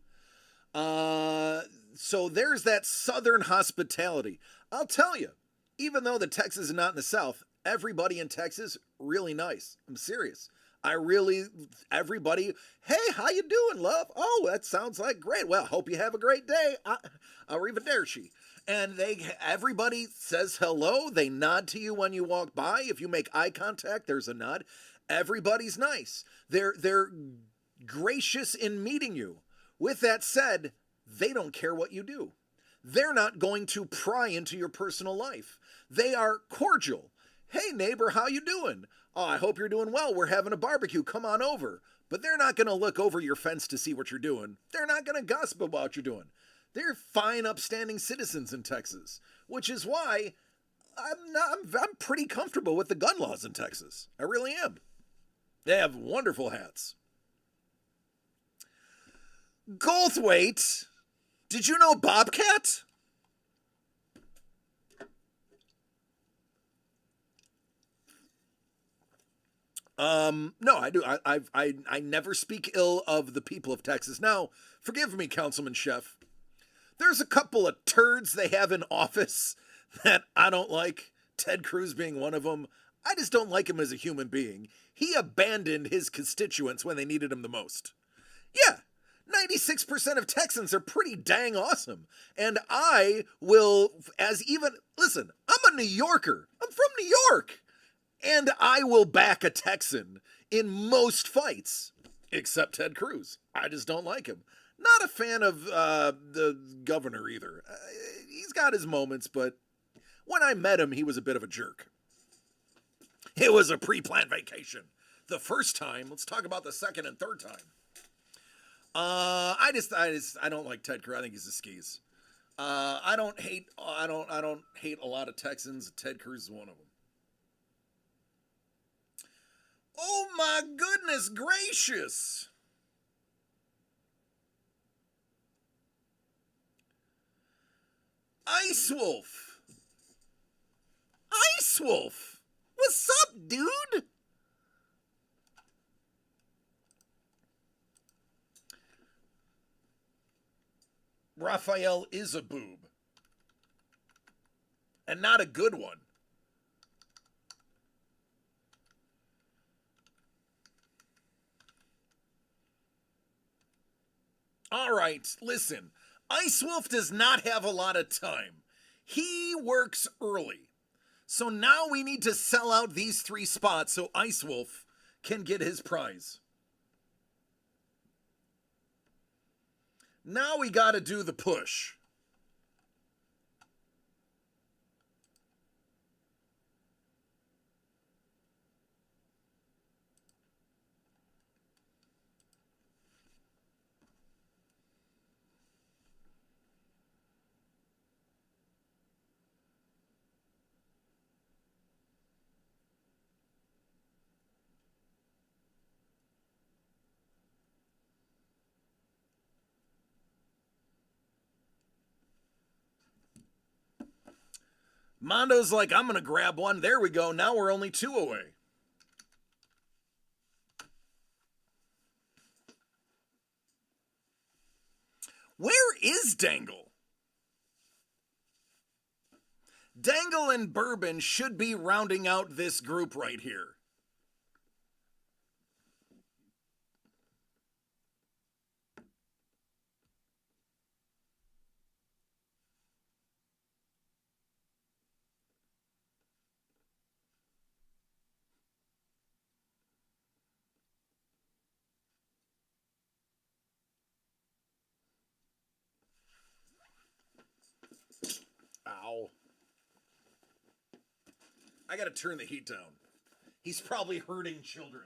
Speaker 1: So there's that Southern hospitality. I'll tell you, even though the Texas is not in the South, everybody in Texas, really nice. I'm serious. Everybody, hey, how you doing, love? Oh, that sounds like great. Well, hope you have a great day. Arrivederci. And everybody says hello. They nod to you when you walk by. If you make eye contact, there's a nod. Everybody's nice. They're gracious in meeting you. With that said, they don't care what you do. They're not going to pry into your personal life. They are cordial. Hey, neighbor, how you doing? Oh, I hope you're doing well. We're having a barbecue. Come on over. But they're not going to look over your fence to see what you're doing. They're not going to gossip about what you're doing. They're fine, upstanding citizens in Texas, which is why I'm pretty comfortable with the gun laws in Texas. I really am. They have wonderful hats. Goldthwait, did you know Bobcat? No, I do. I never speak ill of the people of Texas. Now, forgive me, Councilman Chef. There's a couple of turds they have in office that I don't like. Ted Cruz being one of them. I just don't like him as a human being. He abandoned his constituents when they needed him the most. Yeah, 96% of Texans are pretty dang awesome. And I will, listen, I'm a New Yorker. I'm from New York. And I will back a Texan in most fights, except Ted Cruz. I just don't like him. Not a fan of the governor either. He's got his moments, but when I met him, he was a bit of a jerk. It was a pre-planned vacation. The first time, let's talk about the second and third time. I don't like Ted Cruz. I think he's a skis. I don't hate a lot of Texans. Ted Cruz is one of them. Oh my goodness gracious. Ice Wolf. Ice Wolf. What's up, dude? Raphael is a boob. And not a good one. All right, listen. Ice Wolf does not have a lot of time. He works early. So now we need to sell out these 3 spots so Ice Wolf can get his prize. Now we got to do the push. Mondo's like, I'm going to grab one. There we go. Now we're only 2 away. Where is Dangle? Dangle and Bourbon should be rounding out this group right here. Ow. I gotta turn the heat down. He's probably hurting children.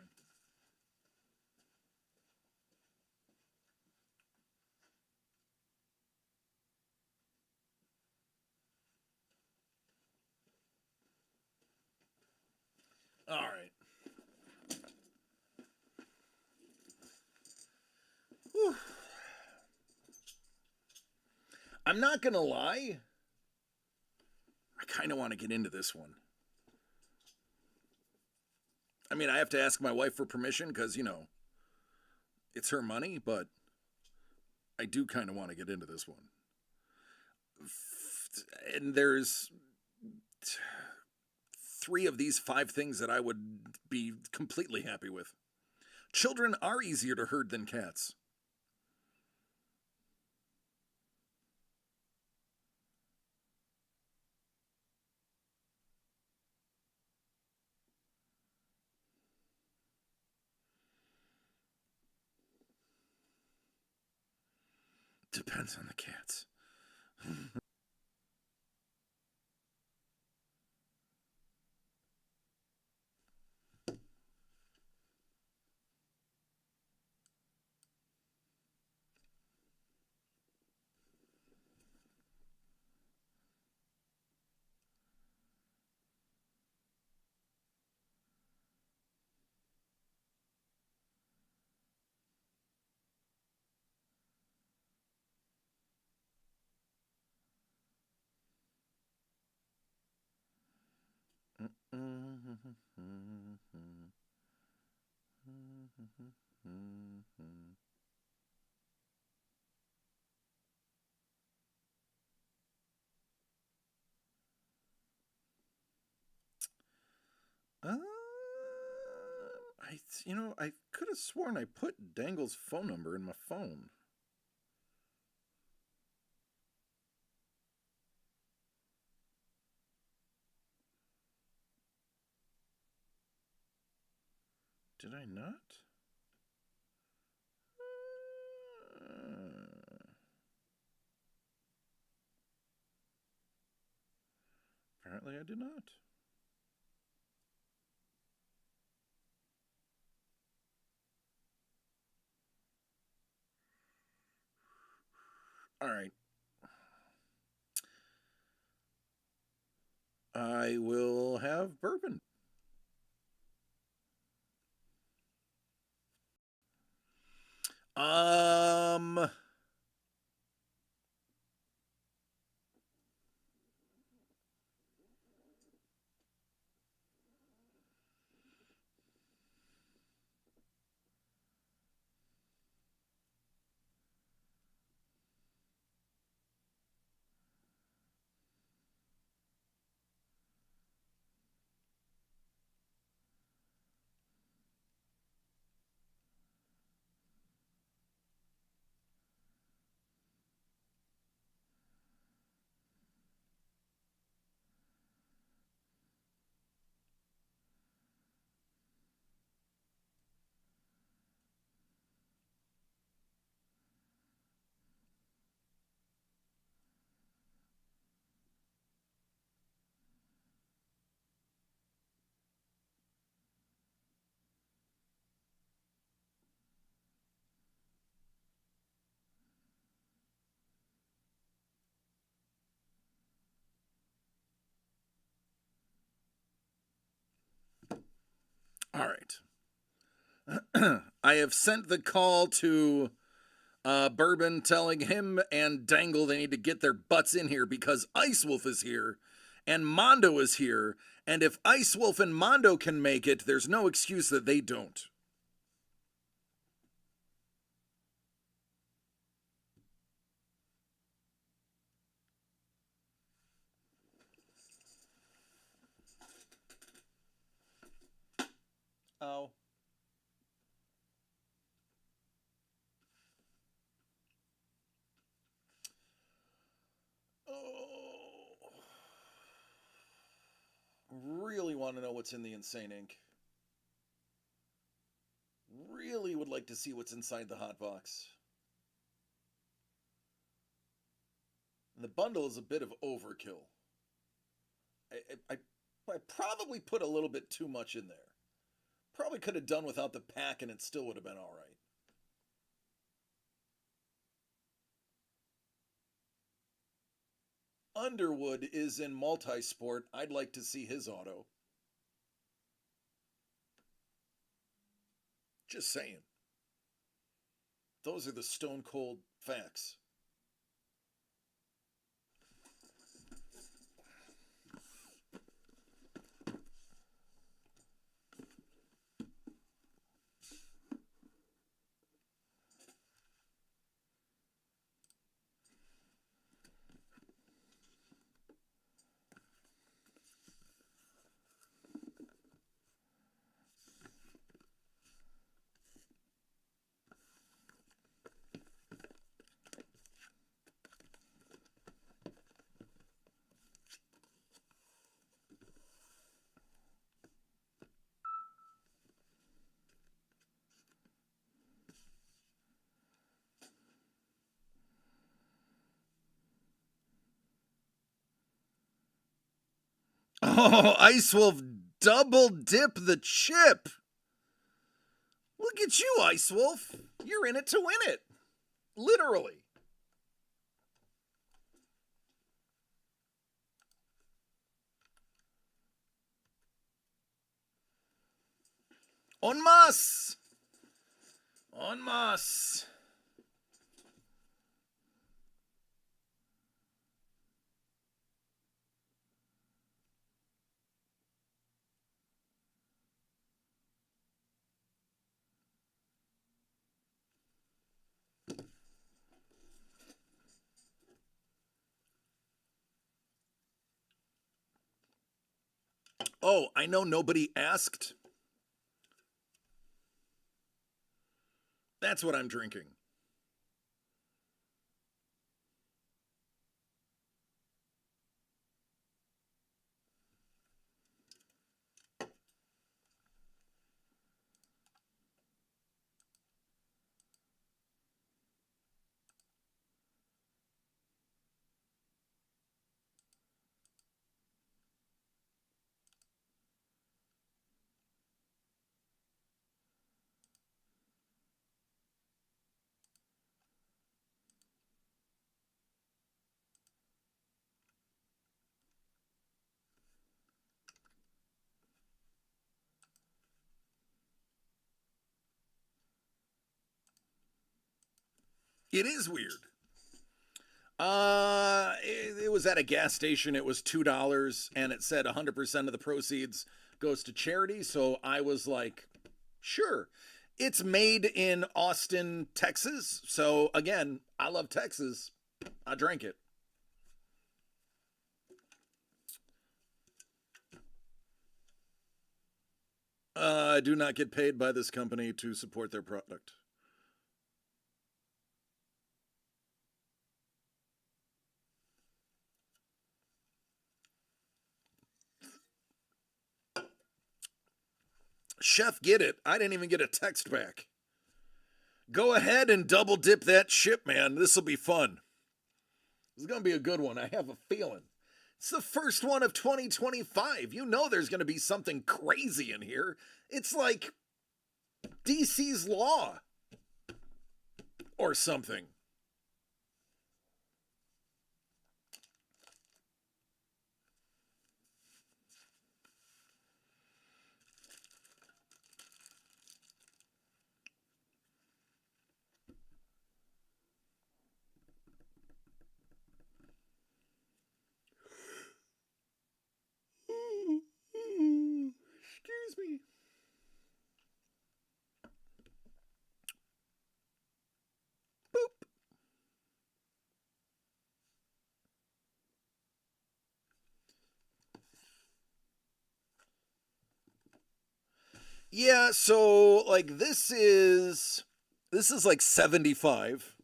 Speaker 1: All right. Whew. I'm not gonna lie. I kind of want to get into this one. I mean, I have to ask my wife for permission because, it's her money, but I do kind of want to get into this one. And there's 3 of these 5 things that I would be completely happy with. Children are easier to herd than cats. Depends on the cats. I could have sworn I put Dangle's phone number in my phone. Did I not? Apparently I did not. All right. I will have bourbon. Um, all right. I have sent the call to Bourbon telling him and Dangle they need to get their butts in here because Ice Wolf is here and Mondo is here. And if Ice Wolf and Mondo can make it, there's no excuse that they don't. Oh. Really want to know what's in the Insane Ink. Really would like to see what's inside the hot box. And the bundle is a bit of overkill. I probably put a little bit too much in there. Probably could have done without the pack and it still would have been all right. Underwood is in multi-sport. I'd like to see his auto. Just saying. Those are the stone cold facts. Oh, Ice Wolf double dip the chip. Look at you, Ice Wolf. You're in it to win it. Literally. En masse. En masse. Oh, I know nobody asked. That's what I'm drinking. It is weird. It was at a gas station. It was $2, and it said 100% of the proceeds goes to charity. So I was like, sure. It's made in Austin, Texas. So again, I love Texas. I drank it. I do not get paid by this company to support their product. Chef, get it. I didn't even get a text back. Go ahead and double dip that ship, man. This will be fun. This is going to be a good one. I have a feeling. It's the first one of 2025. You know there's going to be something crazy in here. It's like DC's Law or something. Excuse me. Boop. Yeah, so like this is like 75.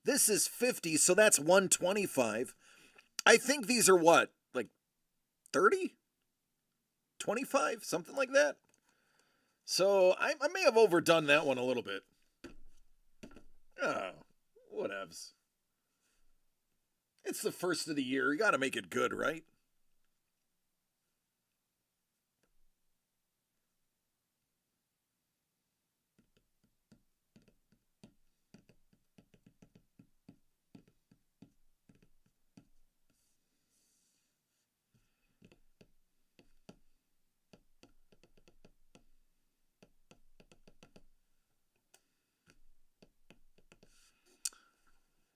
Speaker 1: This is 50, so that's 125. I think these are what? Like 30? 25? Something like that. So I may have overdone that one a little bit. Oh, whatevs. It's the first of the year. You got to make it good, right?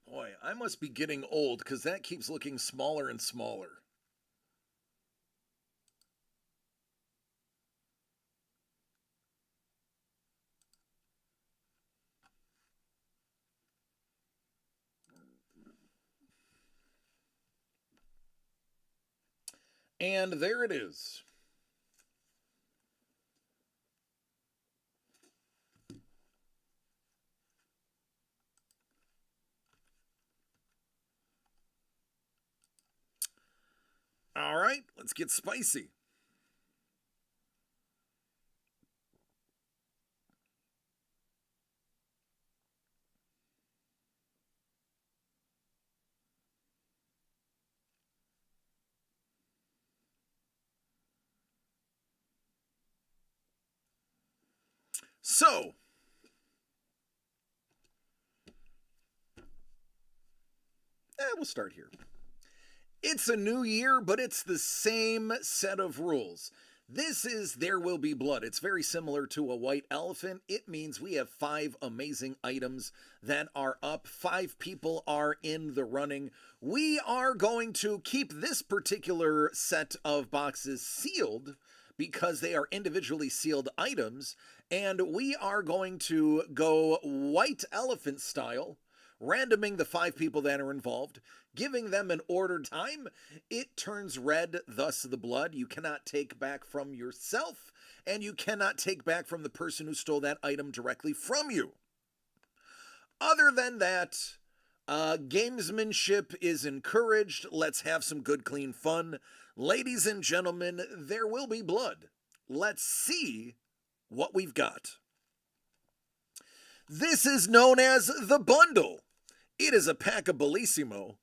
Speaker 1: Boy, I must be getting old because that keeps looking smaller and smaller. And there it is. All right, let's get spicy. So, we'll start here. It's a new year, but it's the same set of rules. This is There Will Be Blood. It's very similar to a white elephant. It means we have 5 amazing items that are up. 5 people are in the running. We are going to keep this particular set of boxes sealed because they are individually sealed items. And we are going to go white elephant style randoming the 5 people that are involved, giving them an ordered time. It turns red, thus the blood. You cannot take back from yourself, and you cannot take back from the person who stole that item directly from you. Other than that, gamesmanship is encouraged. Let's have some good, clean fun. Ladies and gentlemen, there will be blood. Let's see what we've got. This is known as the bundle. It is a pack of Bellissimo.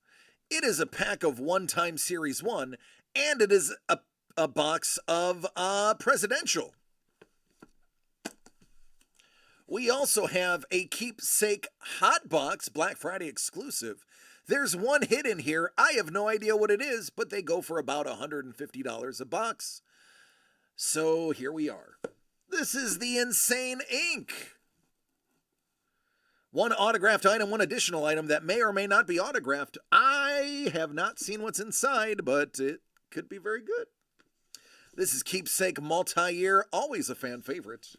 Speaker 1: It is a pack of One-Time Series 1, and it is a box of Presidential. We also have a Keepsake Hot Box, Black Friday exclusive. There's one hit in here. I have no idea what it is, but they go for about $150 a box. So here we are. This is the Insane Ink. One autographed item, one additional item that may or may not be autographed. I have not seen what's inside, but it could be very good. This is Keepsake Multi-Year, always a fan favorite.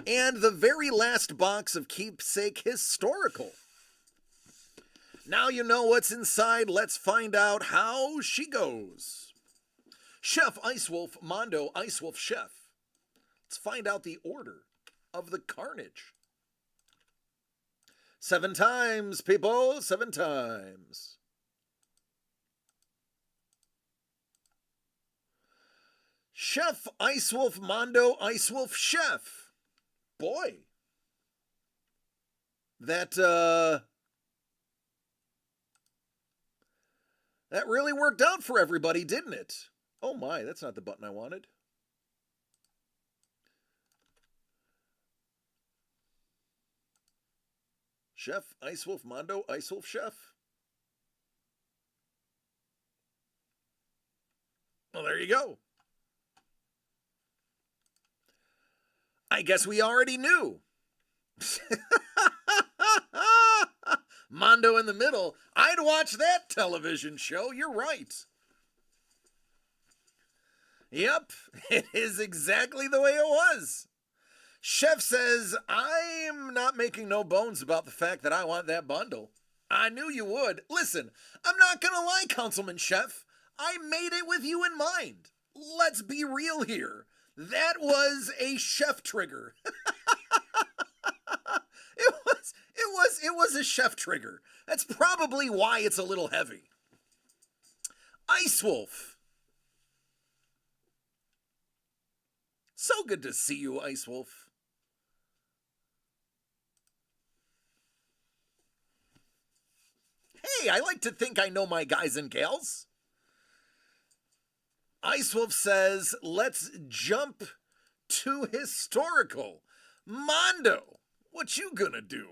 Speaker 1: And the very last box of Keepsake Historical. Now you know what's inside. Let's find out how she goes. Chef Ice Wolf, Mondo Ice Wolf Chef. Let's find out the order of the carnage. 7 times, people, 7 times. Chef Ice Wolf, Mondo Ice Wolf Chef. Boy, that really worked out for everybody, didn't it? Oh my, that's not the button I wanted. Chef Ice Wolf, Mondo Ice Wolf Chef. Well, there you go. I guess we already knew. Mondo in the middle. I'd watch that television show. You're right. Yep, it is exactly the way it was. Chef says, I'm not making no bones about the fact that I want that bundle. I knew you would. Listen, I'm not going to lie, Councilman Chef. I made it with you in mind. Let's be real here. That was a chef trigger. It was a chef trigger. That's probably why it's a little heavy. Ice Wolf. So good to see you, Ice Wolf. Hey, I like to think I know my guys and gals. Ice Wolf says, let's jump to historical. Mondo, what you gonna do?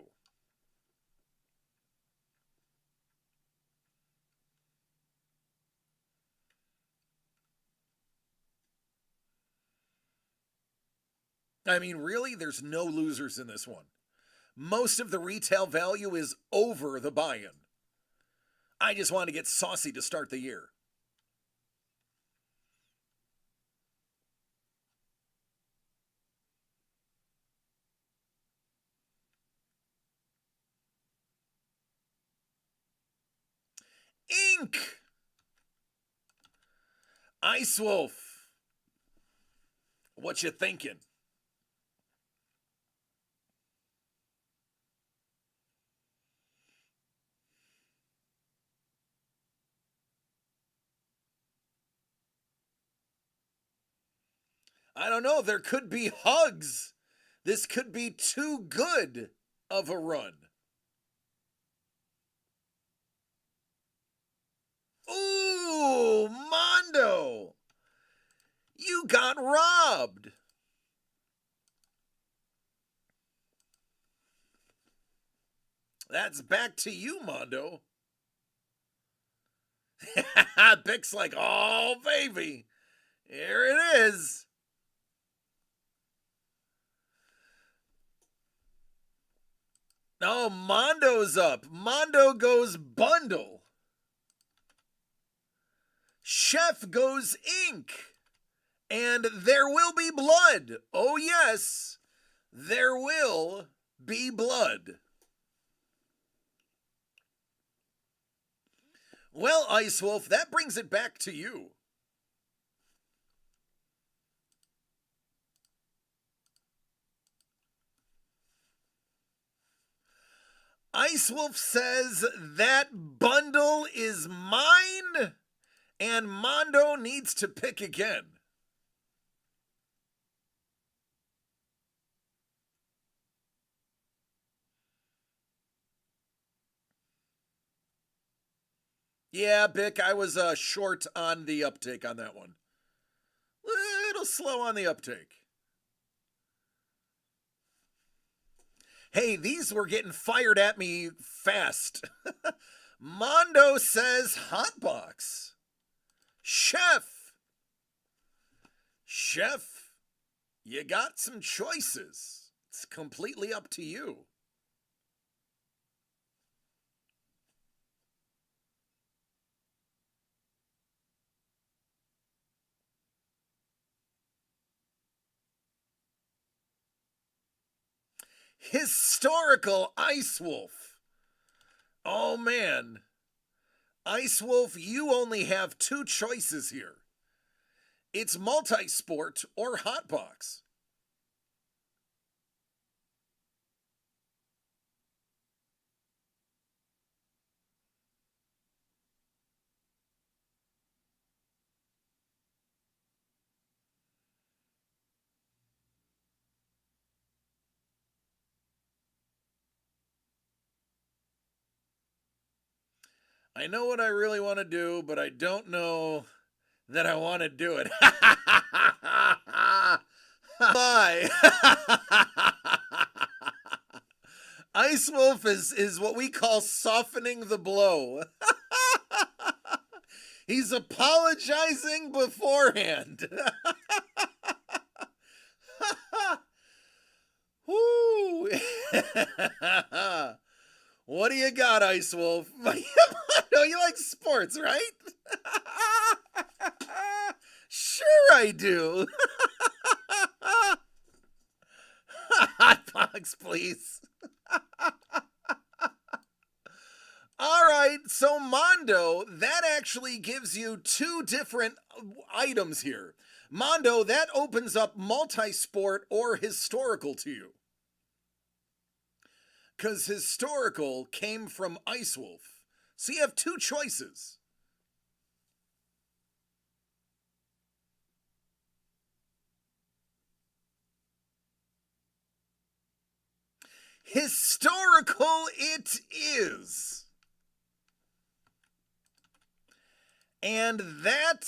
Speaker 1: I mean, really, there's no losers in this one. Most of the retail value is over the buy-in. I just want to get saucy to start the year. Ink. Ice Wolf. What you thinking? I don't know. There could be hugs. This could be too good of a run. Ooh, Mondo. You got robbed. That's back to you, Mondo. Bick's like, oh, baby. Here it is. No, Mondo's up. Mondo goes bundle. Chef goes ink. And there will be blood. Oh, yes. There will be blood. Well, Ice Wolf, that brings it back to you. Ice Wolf says that bundle is mine, and Mondo needs to pick again. Yeah, Bick, I was short on the uptake on that one. Little slow on the uptake. Hey, these were getting fired at me fast. Mondo says Hotbox. Chef, you got some choices. It's completely up to you. Historical Ice Wolf. Oh man. Ice Wolf, you only have two choices here. It's multi-sport or Hotbox. I know what I really want to do, but I don't know that I want to do it. My. Ice Wolf is what we call softening the blow. He's apologizing beforehand. Woo. What do you got, Ice Wolf? No, you like sports, right? Sure I do. Hotbox, please. All right, so Mondo, that actually gives you two different items here. Mondo, that opens up multi-sport or historical to you. Because historical came from Ice Wolf. So you have two choices. Historical it is. And that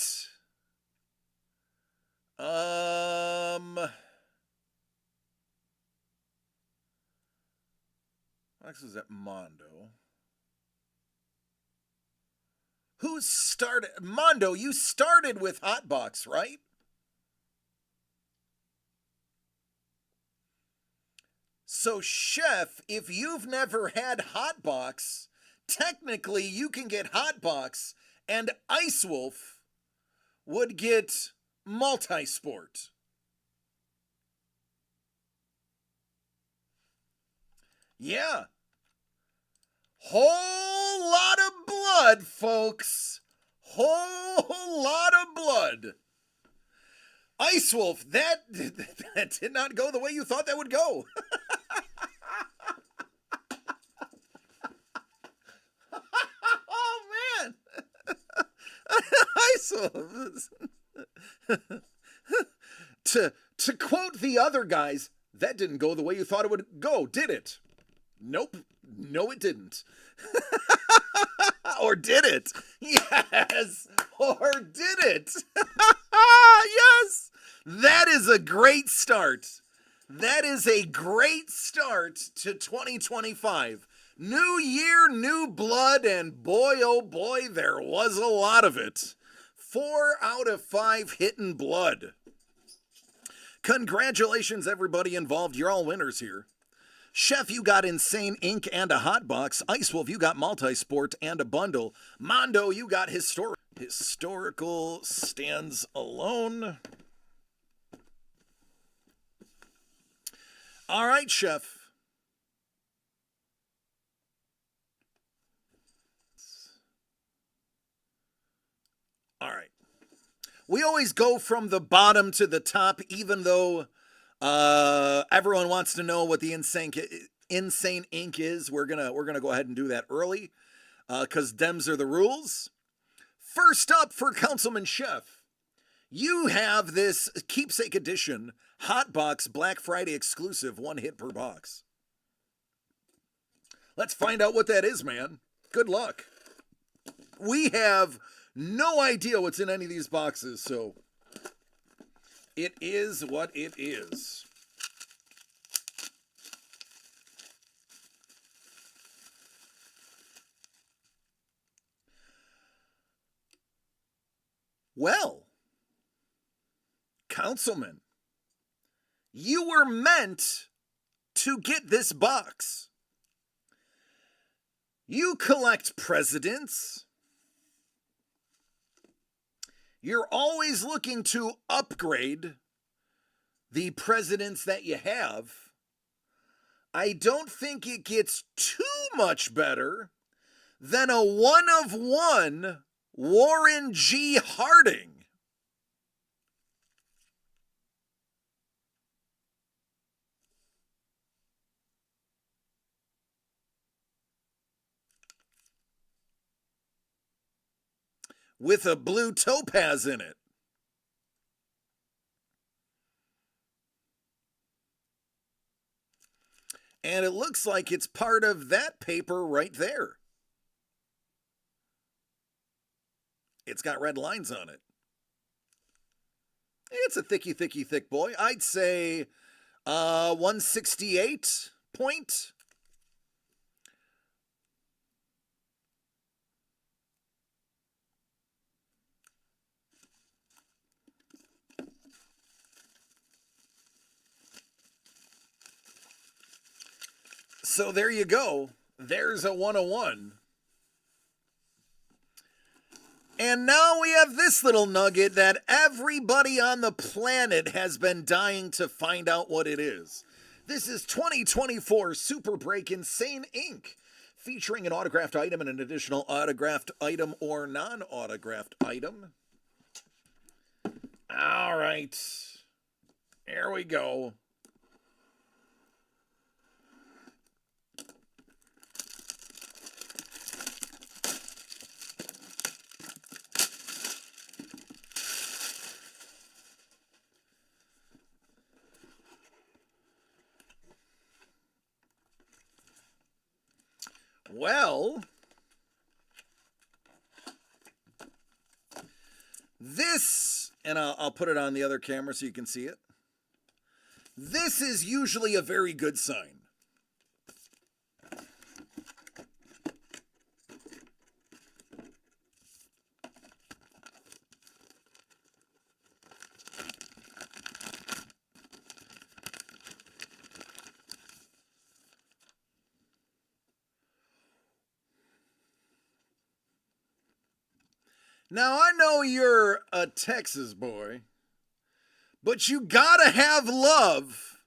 Speaker 1: Alex is at Mondo. Who started? Mondo, you started with Hotbox, right? So, Chef, if you've never had Hotbox, technically you can get Hotbox, and Ice Wolf would get multi-sport. Yeah. Whole lot of blood, folks. Whole lot of blood. Ice Wolf, that did not go the way you thought that would go. Oh, man. Ice Wolf. To quote the other guys, that didn't go the way you thought it would go, did it? Nope. No, it didn't. Or did it? Yes. Or did it? Yes. That is a great start. That is a great start to 2025. New year, new blood, and boy, oh boy, there was a lot of it. 4 out of 5 hitting blood. Congratulations, everybody involved. You're all winners here. Chef, you got Insane Ink and a Hotbox. Ice Wolf, you got Multi-Sport and a bundle. Mondo, you got Historical stands alone. All right, Chef. We always go from the bottom to the top, even though everyone wants to know what the Insane Ink is. We're gonna go ahead and do that early, because Dems are the rules. First up for Councilman Chef, you have this keepsake edition Hot Box Black Friday exclusive, 1 hit per box. Let's find out what that is, man. Good luck. We have no idea what's in any of these boxes, so it is what it is. Well, Councilman, you were meant to get this box. You collect presidents. You're always looking to upgrade the presidents that you have. I don't think it gets too much better than a 1-of-1 Warren G. Harding. With a blue topaz in it. And it looks like it's part of that paper right there. It's got red lines on it. It's a thick boy. I'd say 168 point. So there you go. There's a 101. And now we have this little nugget that everybody on the planet has been dying to find out what it is. This is 2024 Super Break Insane Ink, featuring an autographed item and an additional autographed item or non-autographed item. All right. Here we go. Well, this, and I'll put it on the other camera so you can see it. This is usually a very good sign. Now, I know you're a Texas boy, but you gotta have love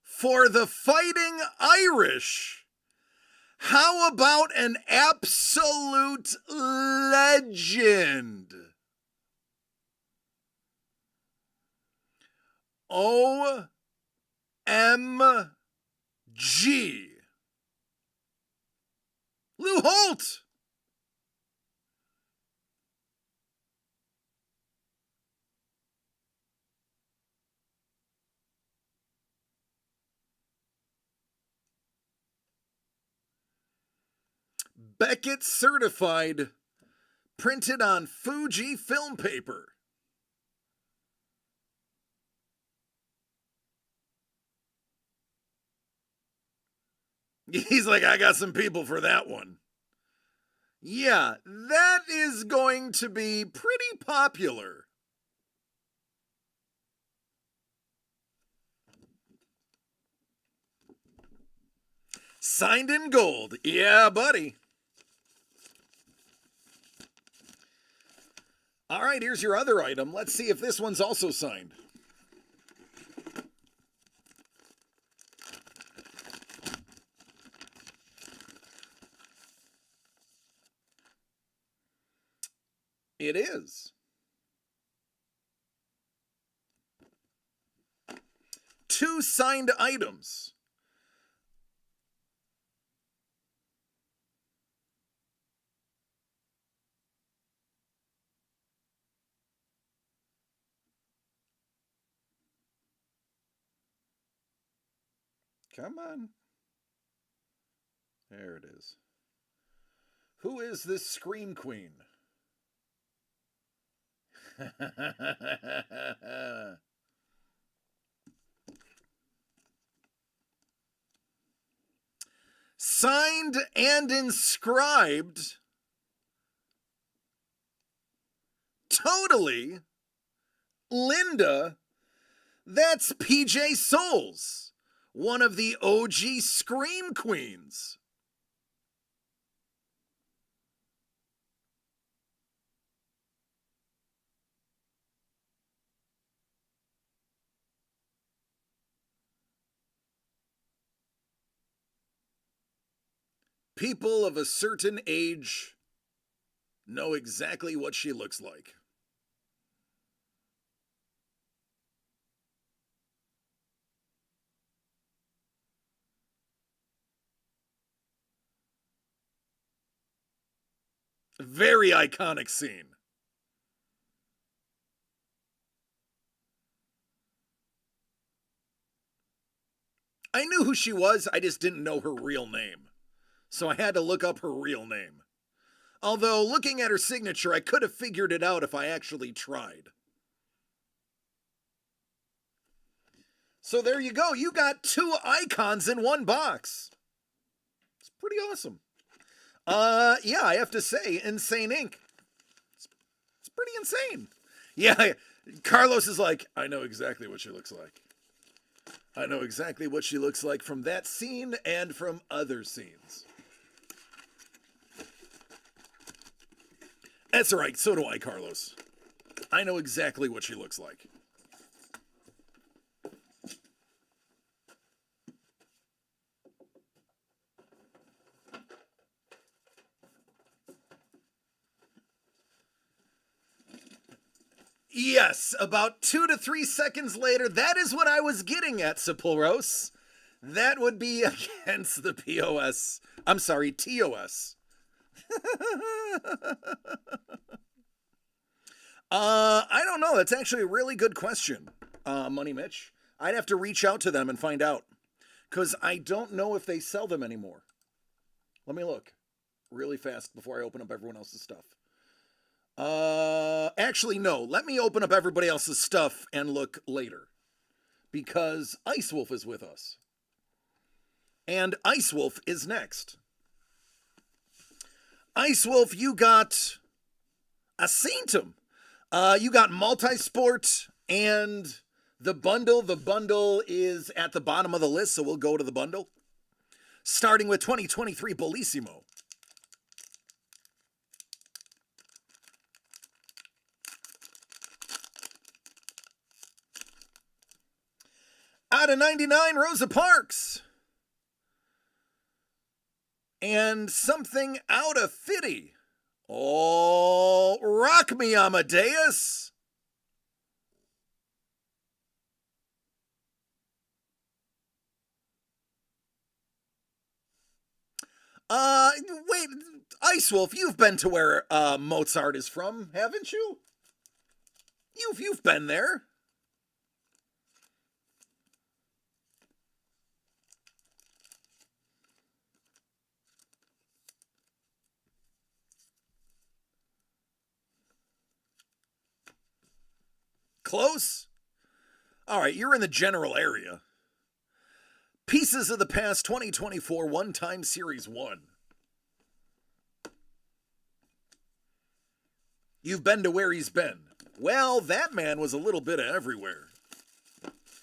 Speaker 1: for the Fighting Irish. How about an absolute legend? OMG. Lou Holt. Beckett certified, printed on Fuji film paper. He's like, I got some people for that one. Yeah, that is going to be pretty popular. Signed in gold. Yeah, buddy. All right, here's your other item. Let's see if this one's also signed. It is. 2 signed items. Come on. There it is. Who is this Scream Queen? Signed and inscribed. Totally. Linda. That's PJ Souls, one of the OG Scream Queens. People of a certain age know exactly what she looks like. Very iconic scene. I knew who she was, I just didn't know her real name. So I had to look up her real name. Although, looking at her signature, I could have figured it out if I actually tried. So there you go. You got 2 icons in one box. It's pretty awesome. Yeah, I have to say, Insane Inc. It's pretty insane. Yeah, Carlos is like, I know exactly what she looks like. I know exactly what she looks like from that scene and from other scenes. That's all right, so do I, Carlos. I know exactly what she looks like. Yes, about 2 to 3 seconds later, that is what I was getting at, Sepulros. That would be against the POS. I'm sorry, TOS. I don't know. That's actually a really good question, Money Mitch. I'd have to reach out to them and find out. Because I don't know if they sell them anymore. Let me look really fast before I open up everyone else's stuff. Actually, no. Let me open up everybody else's stuff and look later. Because Ice Wolf is with us. And Ice Wolf is next. Ice Wolf, you got a Sanctum. You got Multisport and the bundle. The bundle is at the bottom of the list, so we'll go to the bundle. Starting with 2023 Bellissimo. Out of 99, Rosa Parks. And something out of 50. Oh, rock me, Amadeus. Wait, Ice Wolf, you've been to where Mozart is from, haven't you? You've been there. Close? All right, you're in the general area. Pieces of the Past 2024 One-Time Series 1. You've been to where he's been. Well, that man was a little bit of everywhere.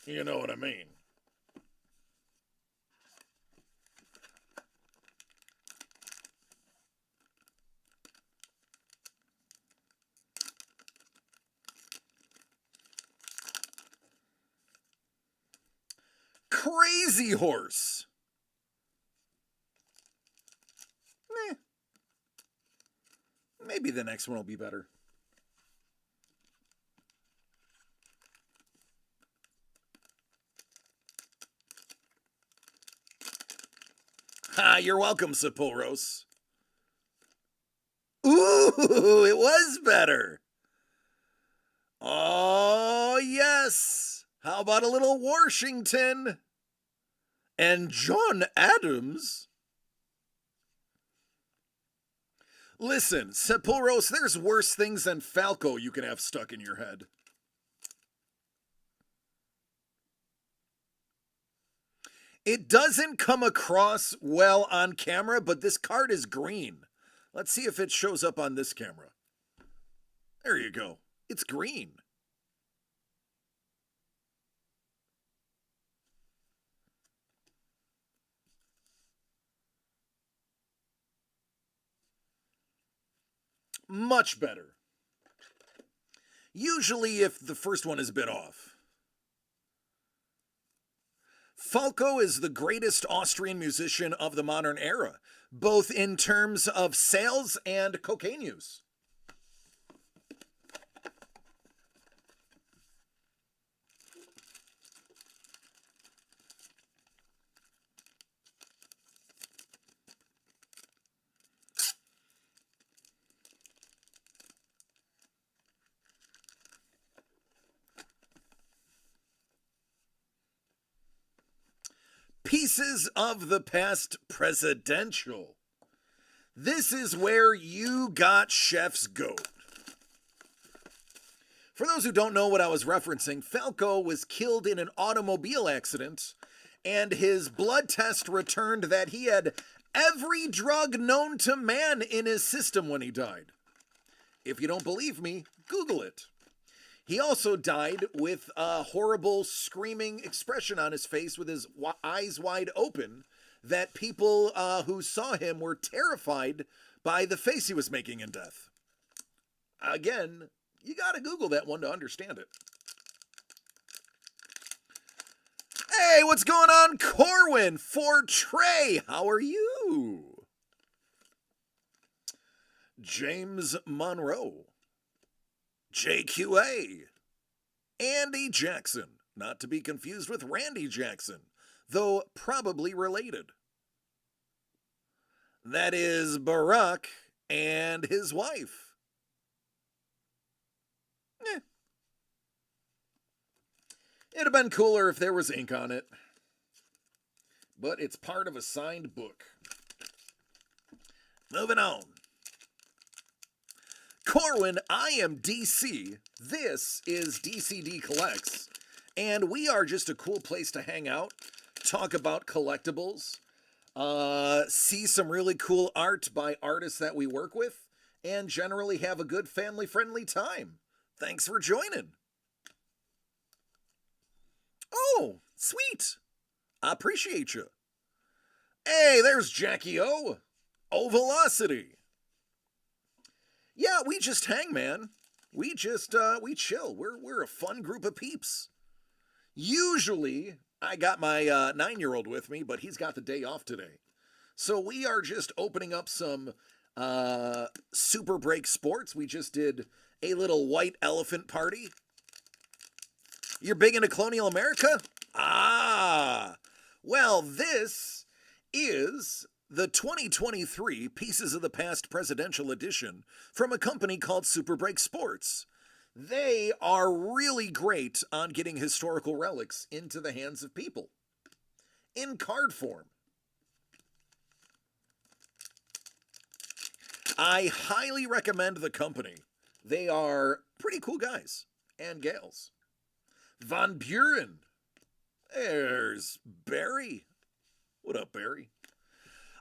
Speaker 1: You know what I mean. Crazy Horse. Maybe the next one will be better. Ah, you're welcome, Sepulros. Ooh, it was better. Oh, yes. How about a little Washington? And John Adams? Listen, Sepulros, there's worse things than Falco you can have stuck in your head. It doesn't come across well on camera, but this card is green. Let's see if it shows up on this camera. There you go. It's green. Much better. Usually if the first one is a bit off. Falco is the greatest Austrian musician of the modern era, both in terms of sales and cocaine use. Pieces of the Past Presidential. This is where you got Chef's goat. For those who don't know what I was referencing, Falco was killed in an automobile accident, and his blood test returned that he had every drug known to man in his system when he died. If you don't believe me, Google it. He also died with a horrible screaming expression on his face with his eyes wide open that people who saw him were terrified by the face he was making in death. Again, you gotta Google that one to understand it. Hey, what's going on, Corwin? For Trey, how are you? James Monroe. JQA. Andy Jackson, not to be confused with Randy Jackson, though probably related. That is Barack and his wife. It'd have been cooler if there was ink on it, but it's part of a signed book. Moving on. Corwin, I am DC. This is DCD Collects, and we are just a cool place to hang out, talk about collectibles, see some really cool art by artists that we work with, and generally have a good family-friendly time. Thanks for joining. Oh, sweet. I appreciate you. Hey, there's Jackie O. O Velocity. Yeah, we just hang, man. We just, we chill. We're a fun group of peeps. Usually, I got my 9-year-old with me, but he's got the day off today. So we are just opening up some Super Break Sports. We just did a little white elephant party. You're big into Colonial America? Ah, well, this is the 2023 Pieces of the Past Presidential Edition from a company called Super Break Sports. They are really great on getting historical relics into the hands of people in card form. I highly recommend the company. They are pretty cool guys and gals. Von Buren. There's Barry. What up, Barry?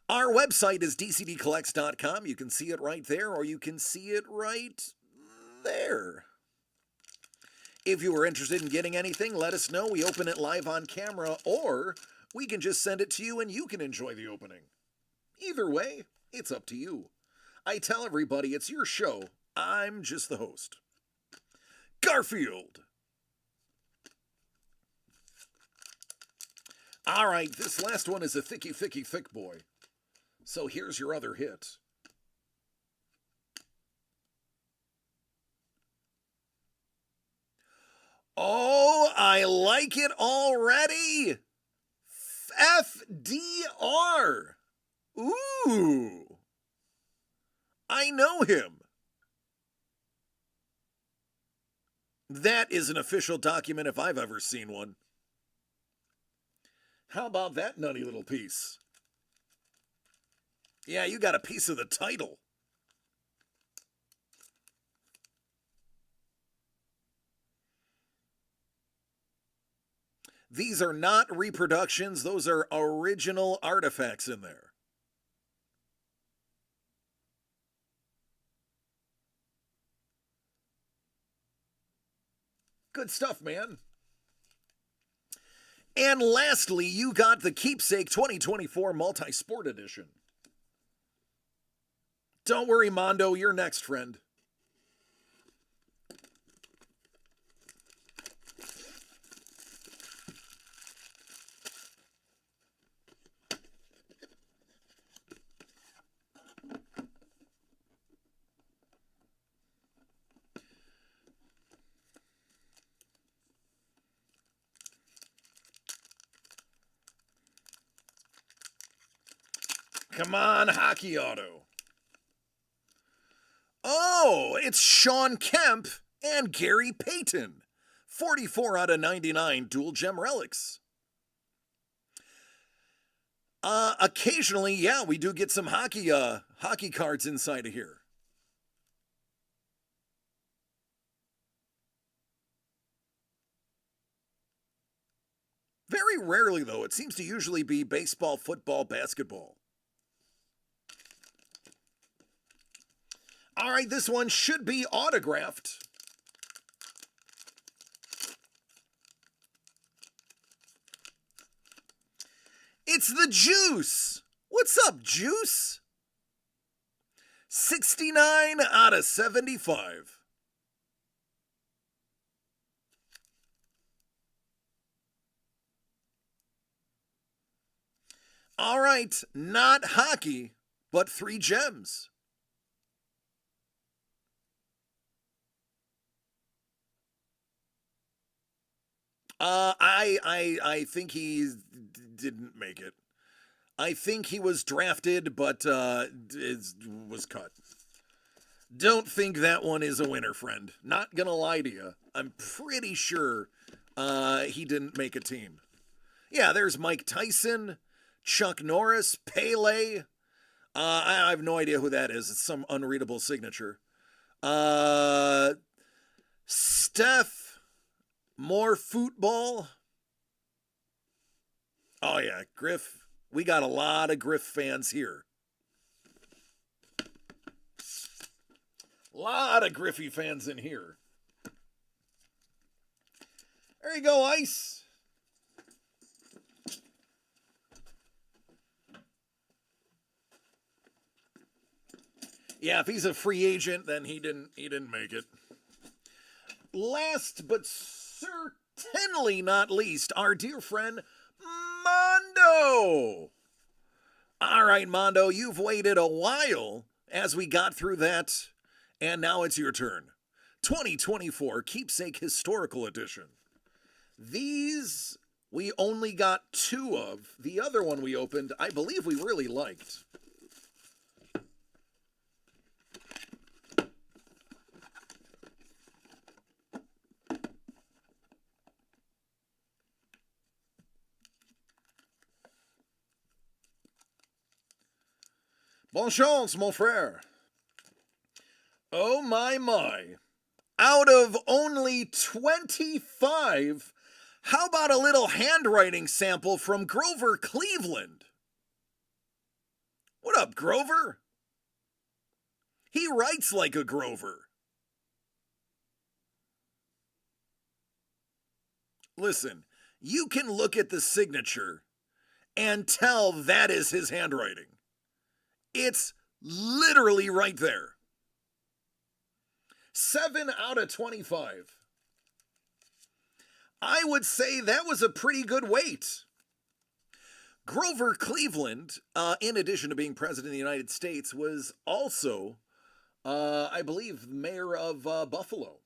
Speaker 1: Our website is dcdcollects.com. You can see it right there, or you can see it right there. If you are interested in getting anything, let us know. We open it live on camera, or we can just send it to you and you can enjoy the opening. Either way, it's up to you. I tell everybody it's your show. I'm just the host. Garfield. All right, this last one is a thick boy. So here's your other hit. Oh, I like it already. FDR. Ooh. I know him. That is an official document if I've ever seen one. How about that nutty little piece? Yeah, you got a piece of the title. These are not reproductions, those are original artifacts in there. Good stuff, man. And lastly, you got the Keepsake 2024 Multi-Sport Edition. Don't worry, Mondo, you're next, friend. Come on, Hockey Auto. Oh, it's Sean Kemp and Gary Payton. 44 out of 99 dual gem relics. Occasionally, yeah, we do get some hockey cards inside of here. Very rarely, though. It seems to usually be baseball, football, basketball. All right, this one should be autographed. It's the Juice. What's up, Juice? 69 out of 75. All right, not hockey, but 3 gems. I think he didn't make it. I think he was drafted, but was cut. Don't think that one is a winner, friend. Not gonna lie to you. I'm pretty sure he didn't make a team. Yeah, there's Mike Tyson, Chuck Norris, Pele. I have no idea who that is. It's some unreadable signature. Steph. More football. Oh, yeah, Griff. We got a lot of Griff fans here. A lot of Griffey fans in here. There you go, Ice. Yeah, if he's a free agent, then he didn't make it. Last but certainly not least, our dear friend Mondo. All right, Mondo, you've waited a while as we got through that, and now it's your turn. 2024 Keepsake Historical Edition. These we only got 2 of. The other one we opened, I believe we really liked. Bonne chance, mon frère. Oh my. Out of only 25, how about a little handwriting sample from Grover Cleveland? What up, Grover? He writes like a Grover. Listen, you can look at the signature and tell that is his handwriting. It's literally right there. 7 out of 25. I would say that was a pretty good weight. Grover Cleveland, in addition to being president of the United States, was also, I believe, mayor of Buffalo.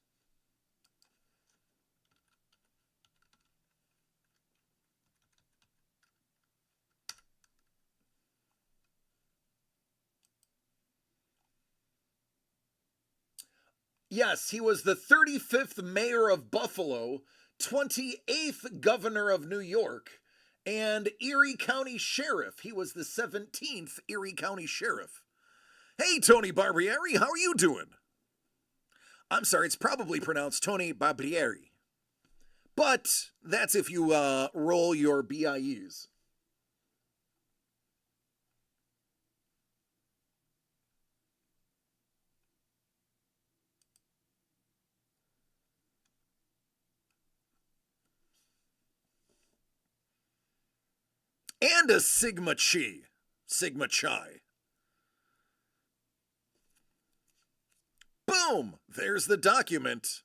Speaker 1: Yes, he was the 35th mayor of Buffalo, 28th governor of New York, and Erie County Sheriff. He was the 17th Erie County Sheriff. Hey, Tony Barbieri, how are you doing? I'm sorry, it's probably pronounced Tony Barbieri. But that's if you roll your BIEs. And a Sigma Chi. Sigma Chi. Boom! There's the document.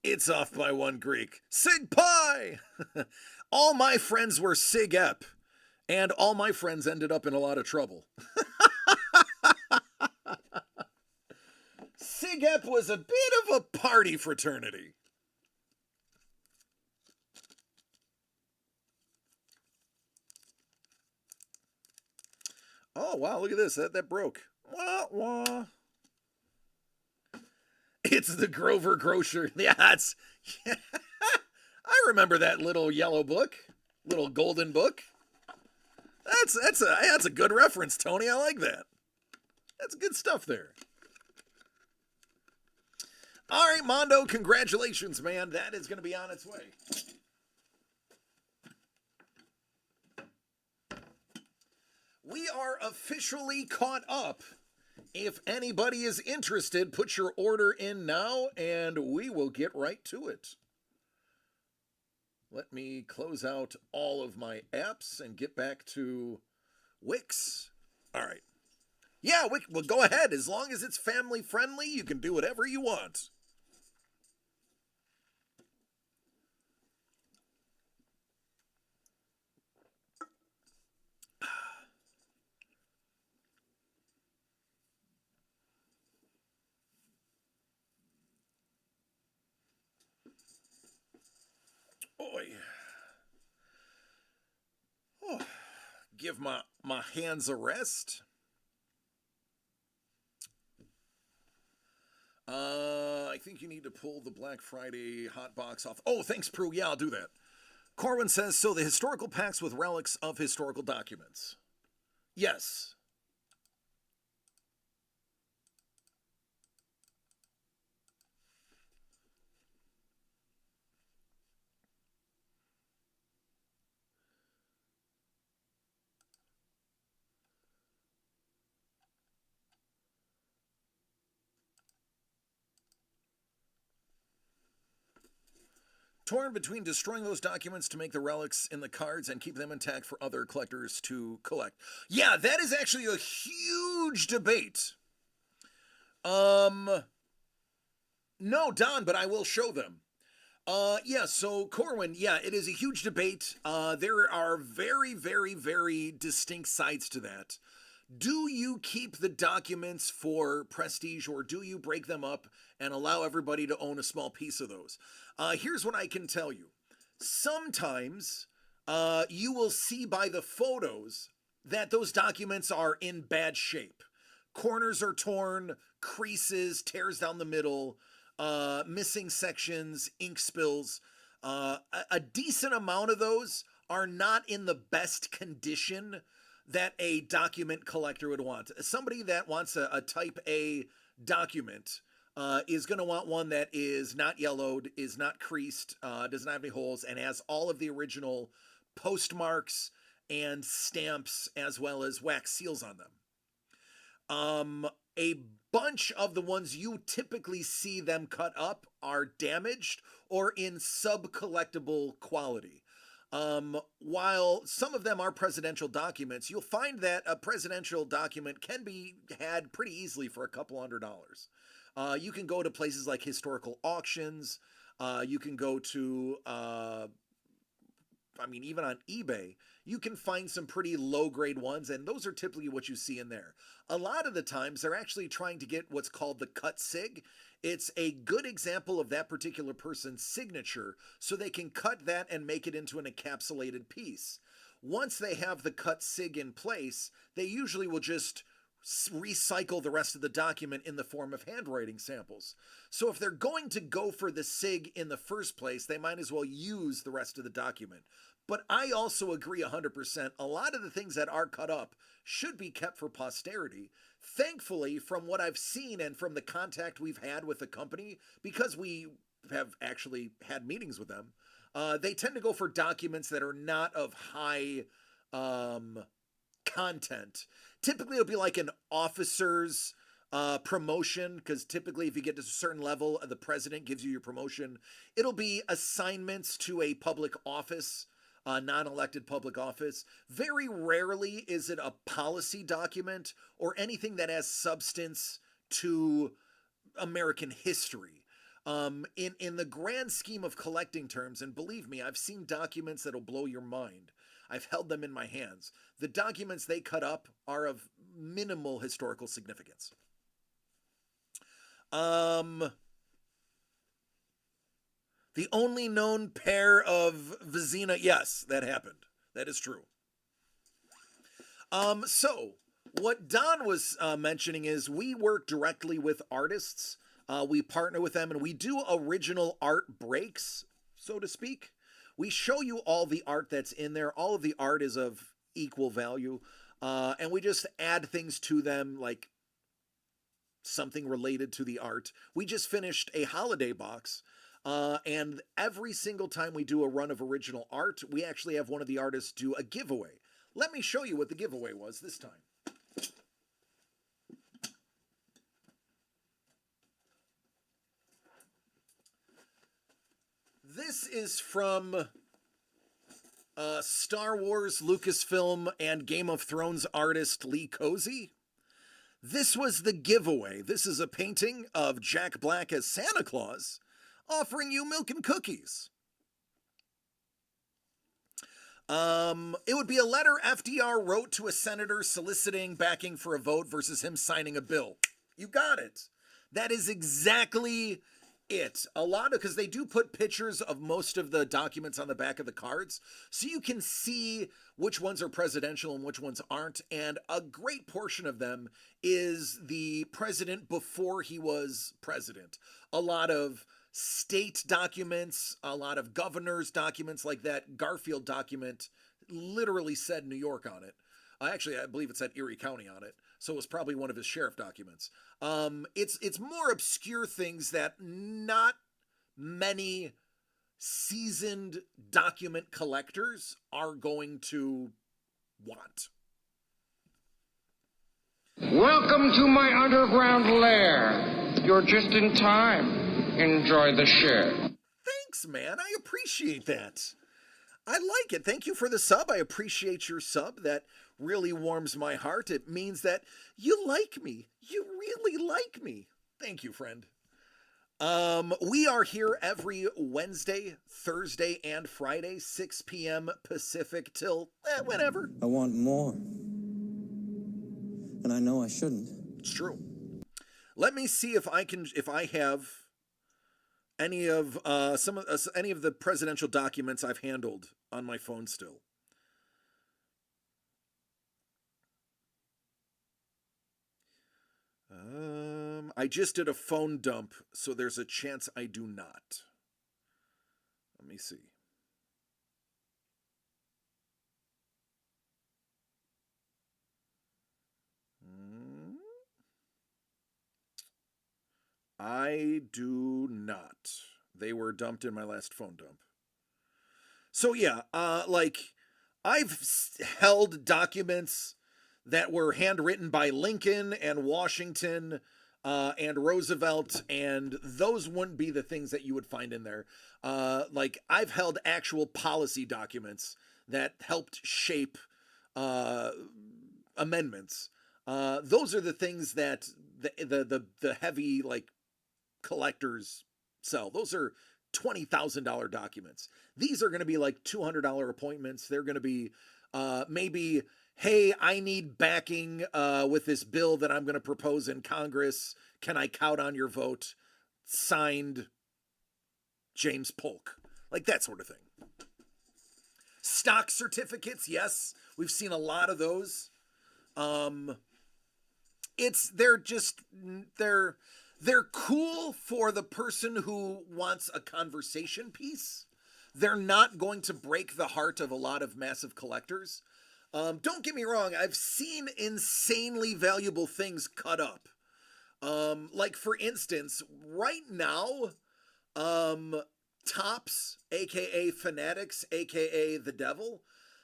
Speaker 1: It's off by one Greek. Sig Pi! All my friends were Sig Ep, and all my friends ended up in a lot of trouble. Sig Ep was a bit of a party fraternity. Oh, wow, look at this. That broke. Wah, wah. It's the Grover Grocer. Yeah, it's... I remember that little yellow book, little golden book. That's a good reference, Tony. I like that. That's good stuff there. All right, Mondo, congratulations, man. That is going to be on its way. We are officially caught up. If anybody is interested, put your order in now, and we will get right to it. Let me close out all of my apps and get back to Wix. All right. Yeah, well, go ahead. As long as it's family friendly, you can do whatever you want. Boy. Oh, give my hands a rest. I think you need to pull the Black Friday hot box off. Oh, thanks, Prue. Yeah, I'll do that. Corwin says, so the historical packs with relics of historical documents. Yes. Torn between destroying those documents to make the relics in the cards and keep them intact for other collectors to collect. Yeah, that is actually a huge debate. No, Don, but I will show them. Yeah, so Corwin, yeah, it is a huge debate. There are very, very, very distinct sides to that. Do you keep the documents for prestige, or do you break them up and allow everybody to own a small piece of those? Here's what I can tell you. Sometimes you will see by the photos that those documents are in bad shape. Corners are torn, creases, tears down the middle, missing sections, ink spills. A decent amount of those are not in the best condition that a document collector would want. Somebody that wants a type A document is going to want one that is not yellowed, is not creased, doesn't have any holes, and has all of the original postmarks and stamps as well as wax seals on them. A bunch of the ones you typically see them cut up are damaged or in sub-collectible quality. While some of them are presidential documents, you'll find that a presidential document can be had pretty easily for a couple $100s. You can go to places like historical auctions. You can go to I mean, even on eBay, you can find some pretty low grade ones, and those are typically what you see in there. A lot of the times, they're actually trying to get what's called the cut sig. It's a good example of that particular person's signature, so they can cut that and make it into an encapsulated piece. Once they have the cut sig in place, they usually will just recycle the rest of the document in the form of handwriting samples. So if they're going to go for the SIG in the first place, they might as well use the rest of the document. But I also agree 100%. A lot of the things that are cut up should be kept for posterity. Thankfully, from what I've seen and from the contact we've had with the company, because we have actually had meetings with them, they tend to go for documents that are not of high content. Typically, it'll be like an officer's promotion, because typically if you get to a certain level, the president gives you your promotion. It'll be assignments to a public office, non-elected public office. Very rarely is it a policy document or anything that has substance to American history. In the grand scheme of collecting terms, and believe me, I've seen documents that'll blow your mind. I've held them in my hands. The documents they cut up are of minimal historical significance. The only known pair of Vizina, yes, that happened. That is true. So what Don was mentioning is we work directly with artists. We partner with them and we do original art breaks, so to speak. We show you all the art that's in there. All of the art is of equal value. And we just add things to them, like something related to the art. We just finished a holiday box. And every single time we do a run of original art, we actually have one of the artists do a giveaway. Let me show you what the giveaway was this time. This is from Star Wars, Lucasfilm, and Game of Thrones artist Lee Cozy. This was the giveaway. This is a painting of Jack Black as Santa Claus, offering you milk and cookies. It would be a letter FDR wrote to a senator soliciting backing for a vote versus him signing a bill. You got it. That is exactly it. A lot of, because they do put pictures of most of the documents on the back of the cards, so you can see which ones are presidential and which ones aren't. And a great portion of them is the president before he was president. A lot of state documents, a lot of governor's documents, like that Garfield document literally said New York on it. Actually, I believe it said Erie County on it, so it was probably one of his sheriff documents. It's more obscure things that not many seasoned document collectors are going to want.
Speaker 3: Welcome to my underground lair. You're just in time. Enjoy the share.
Speaker 1: Thanks, man. I appreciate that. I like it. Thank you for the sub. I appreciate your sub. That really warms my heart. It means that you like me. You really like me. Thank you, friend. We are here every Wednesday, Thursday, and Friday, 6 p.m. Pacific till whenever.
Speaker 2: I want more. And I know I shouldn't.
Speaker 1: It's true. Let me see if I have any of any of the presidential documents I've handled on my phone still. I just did a phone dump, so there's a chance I do not. Let me see. I do not. They were dumped in my last phone dump. So yeah, like I've held documents that were handwritten by Lincoln and Washington and Roosevelt, and those wouldn't be the things that you would find in there. Like I've held actual policy documents that helped shape amendments. Those are the things that the heavy like collectors sell. Those are $20,000 documents. These are going to be like $200 appointments. They're going to be maybe, hey, I need backing with this bill that I'm going to propose in Congress. Can I count on your vote? Signed, James Polk. Like that sort of thing. Stock certificates, yes. We've seen a lot of those. They're cool for the person who wants a conversation piece. They're not going to break the heart of a lot of massive collectors. Don't get me wrong, I've seen insanely valuable things cut up. Like for instance, right now, Topps, aka Fanatics, aka The Devil,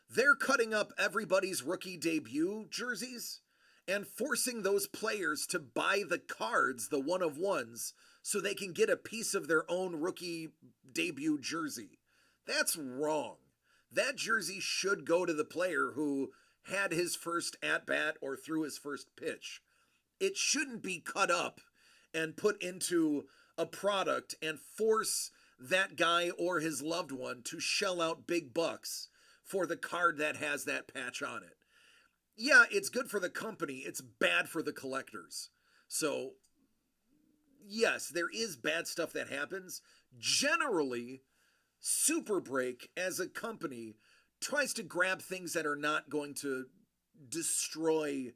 Speaker 1: they're cutting up everybody's rookie debut jerseys and forcing those players to buy the cards, the one-of-ones, so they can get a piece of their own rookie debut jersey. That's wrong. That jersey should go to the player who had his first at-bat or threw his first pitch. It shouldn't be cut up and put into a product and force that guy or his loved one to shell out big bucks for the card that has that patch on it. Yeah, it's good for the company. It's bad for the collectors. So, yes, there is bad stuff that happens. Generally, Super Break as a company tries to grab things that are not going to destroy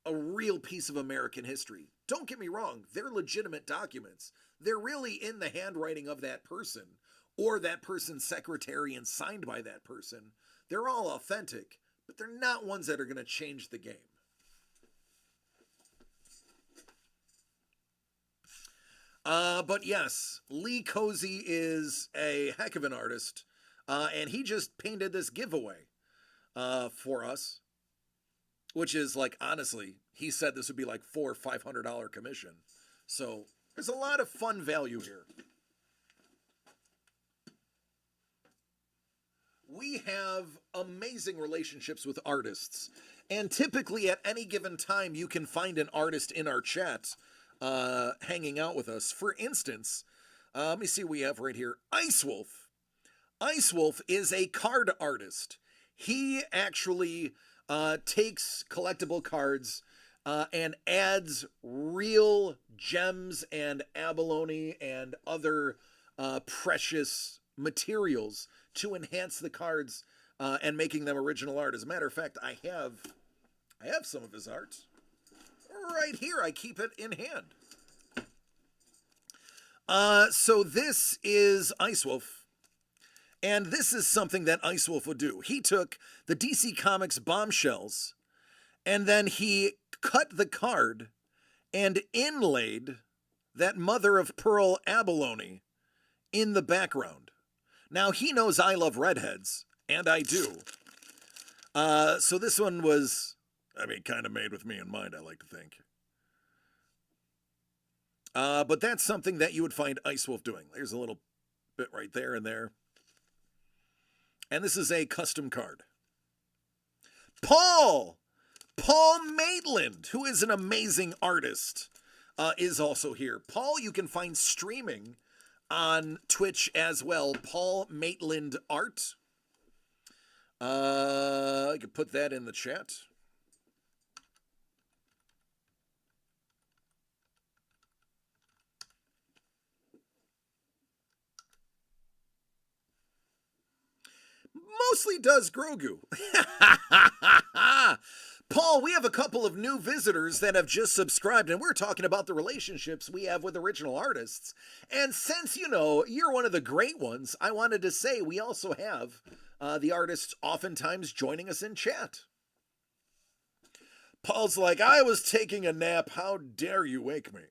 Speaker 1: a real piece of American history. Don't get me wrong, they're legitimate documents. They're really in the handwriting of that person or that person's secretary and signed by that person. They're all authentic, but they're not ones that are going to change the game. But yes, Lee Cozy is a heck of an artist, and he just painted this giveaway for us, which is like, honestly, he said this would be like $400 or $500 commission. So there's a lot of fun value here. We have amazing relationships with artists, and typically at any given time you can find an artist in our chat hanging out with us. For instance, let me see what we have right here. Ice Wolf. Ice Wolf is a card artist. He actually takes collectible cards and adds real gems and abalone and other precious materials to enhance the cards and making them original art. As a matter of fact, I have some of his art right here. I keep it in hand. So this is Ice Wolf. And this is something that Ice Wolf would do. He took the DC Comics bombshells and then he cut the card and inlaid that mother of pearl abalone in the background. Now, he knows I love redheads, and I do. So this one was, kind of made with me in mind, I like to think. But that's something that you would find Ice Wolf doing. There's a little bit right there and there. And this is a custom card. Paul Maitland, who is an amazing artist, is also here. Paul, you can find streaming on Twitch as well. Paul Maitland Art. I could put that in the chat. Mostly does Grogu. Paul, we have a couple of new visitors that have just subscribed, and we're talking about the relationships we have with original artists. And since, you're one of the great ones, I wanted to say we also have the artists oftentimes joining us in chat. Paul's like, I was taking a nap. How dare you wake me?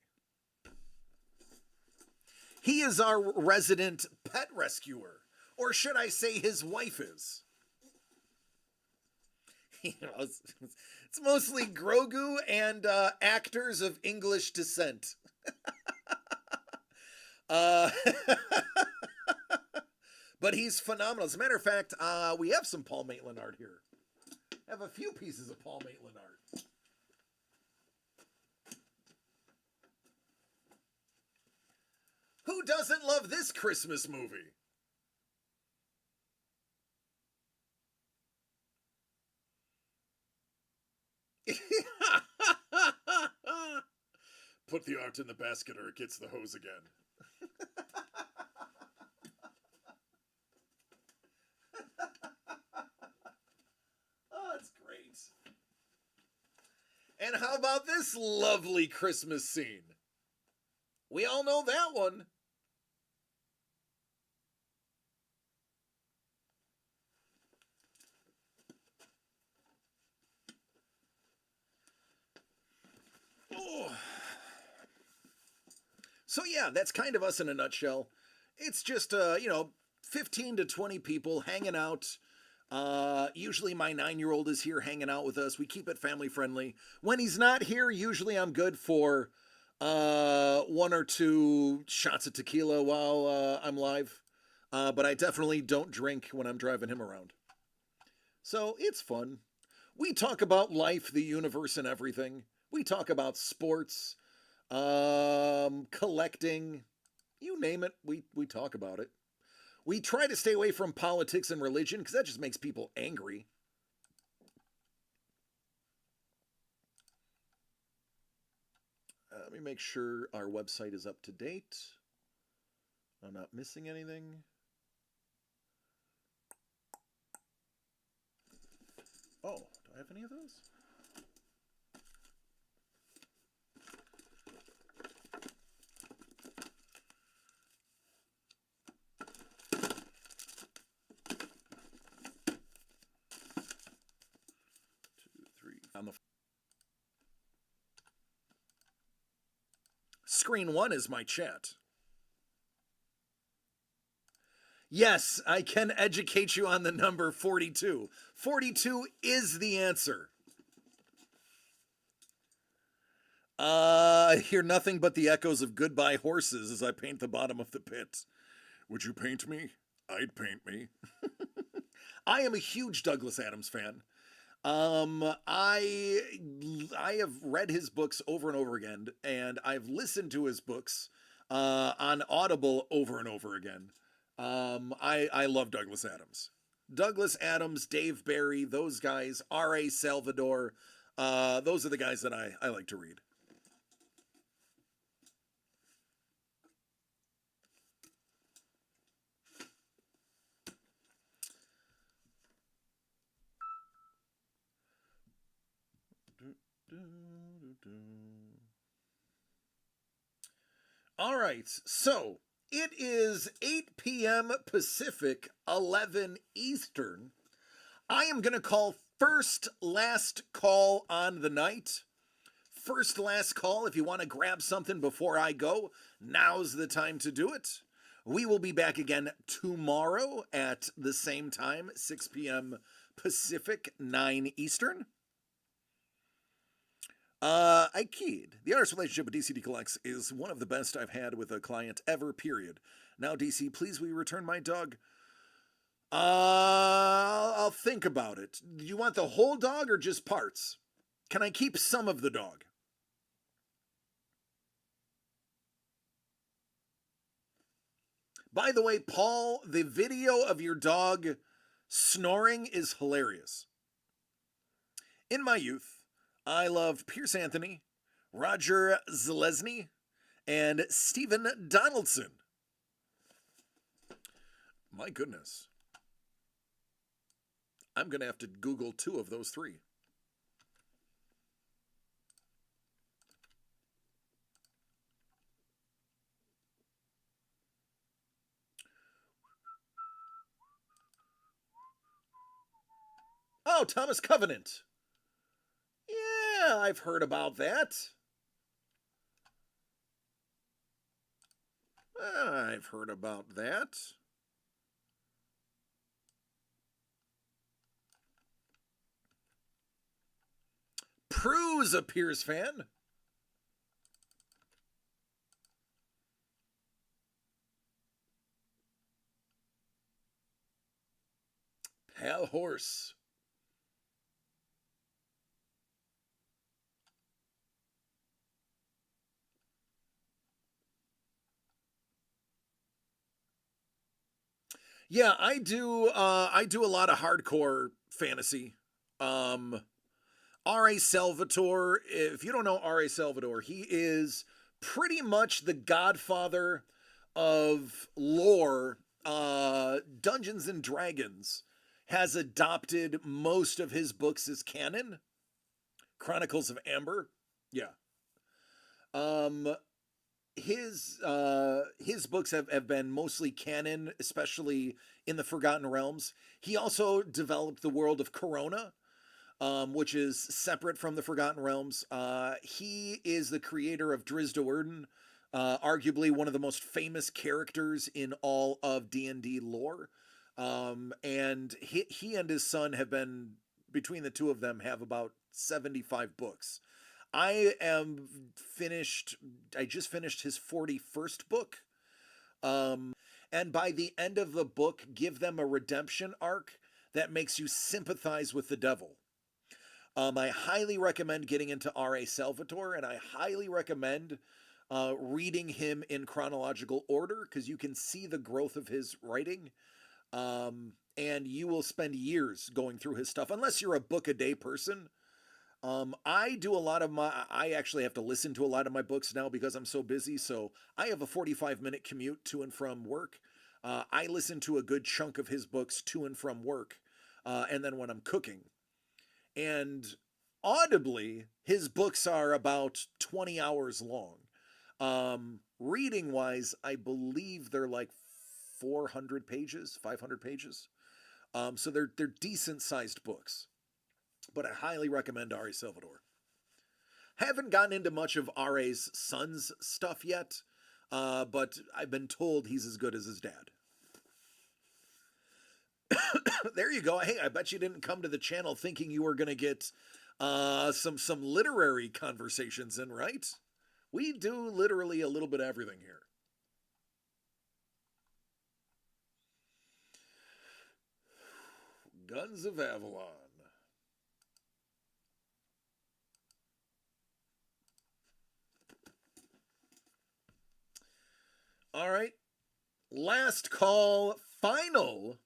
Speaker 1: He is our resident pet rescuer. Or should I say his wife is? It's mostly Grogu and actors of English descent. But he's phenomenal. As a matter of fact, we have some Paul Maitland art here. I have a few pieces of Paul Maitland art. Who Who doesn't love this Christmas movie? Put the art in the basket or it gets the hose again. Oh, it's great. And how about this lovely Christmas scene? We all know that one. Oh. So yeah, that's kind of us in a nutshell. It's just 15 to 20 people hanging out. Usually my 9-year-old is here hanging out with us. We keep it family friendly. When he's not here, usually I'm good for 1 or 2 shots of tequila while I'm live. But I definitely don't drink when I'm driving him around. So it's fun. We talk about life, the universe, and everything. We talk about sports, collecting, you name it, we talk about it. We try to stay away from politics and religion because that just makes people angry. Let me make sure our website is up to date. I'm not missing anything. Oh, do I have any of those? On the screen 1 is my chat. Yes, I can educate you on the number 42. 42 is the answer. I hear nothing but the echoes of goodbye horses as I paint the bottom of the pit. Would you paint me? I'd paint me. I am a huge Douglas Adams fan. I have read his books over and over again, and I've listened to his books on Audible over and over again. I love Douglas Adams. Douglas Adams, Dave Barry, those guys, R.A. Salvador, those are the guys that I like to read. All right, so it is 8 p.m. Pacific, 11 Eastern. I am going to call first last call on the night. First last call. If you want to grab something before I go, now's the time to do it. We will be back again tomorrow at the same time, 6 p.m. Pacific, 9 Eastern. I keyed. The artist relationship with DCD Collects is one of the best I've had with a client ever, period. Now, DC, please will you return my dog? I'll think about it. Do you want the whole dog or just parts? Can I keep some of the dog? By the way, Paul, the video of your dog snoring is hilarious. In my youth, I loved Pierce Anthony, Roger Zelazny, and Stephen Donaldson. My goodness. I'm going to have to Google 2 of those 3. Oh, Thomas Covenant. Yeah, I've heard about that. I've heard about that. Prue's a Pierce fan. Pal Horse. Yeah, I do. I do a lot of hardcore fantasy. Um, R.A. Salvatore. If you don't know R.A. Salvatore, he is pretty much the godfather of lore. Dungeons and Dragons has adopted most of his books as canon. Chronicles of Amber. Yeah. Um, his books have been mostly canon, especially in the Forgotten Realms. He also developed the world of Corona, which is separate from the Forgotten Realms. He is the creator of Drizzt Do'Urden, arguably one of the most famous characters in all of D&D lore. And he and his son have been, between the two of them, have about 75 books. I am finished. I just finished his 41st book. And by the end of the book, give them a redemption arc that makes you sympathize with the devil. I highly recommend getting into R.A. Salvatore, and I highly recommend reading him in chronological order because you can see the growth of his writing. And you will spend years going through his stuff, unless you're a book a day person. I do a lot of I actually have to listen to a lot of my books now because I'm so busy. So I have a 45-minute commute to and from work. I listen to a good chunk of his books to and from work. And then when I'm cooking. And audibly, his books are about 20 hours long. Reading wise, I believe they're like 400 pages, 500 pages. So they're decent sized books. But I highly recommend R.A. Salvatore. Haven't gotten into much of R.A.'s son's stuff yet, but I've been told he's as good as his dad. There you go. Hey, I bet you didn't come to the channel thinking you were going to get some literary conversations in, right? We do literally a little bit of everything here. Guns of Avalon. All right. Last call, final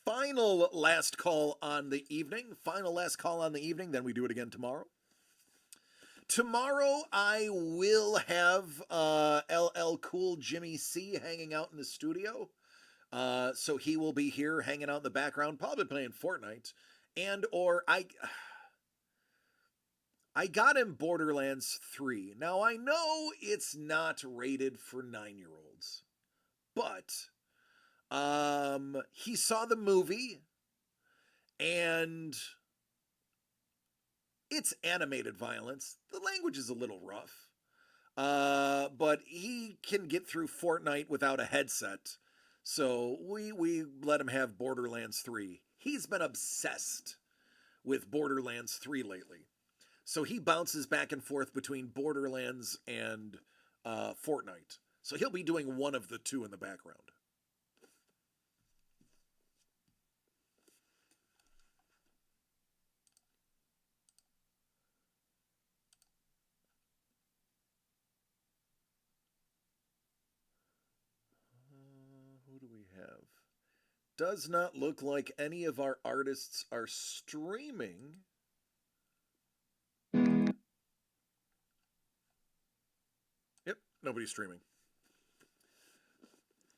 Speaker 1: last call on the evening. Final last call on the evening. Then we do it again tomorrow. Tomorrow I will have LL Cool Jimmy C hanging out in the studio. So he will be here hanging out in the background, probably playing Fortnite. And or I got him Borderlands 3. Now I know it's not rated for 9-year-olds. But he saw the movie and it's animated violence. The language is a little rough. But he can get through Fortnite without a headset. So we let him have Borderlands 3. He's been obsessed with Borderlands 3 lately. So he bounces back and forth between Borderlands and Fortnite. So he'll be doing one of the two in the background. Who do we have? Does not look like any of our artists are streaming. Yep, nobody's streaming.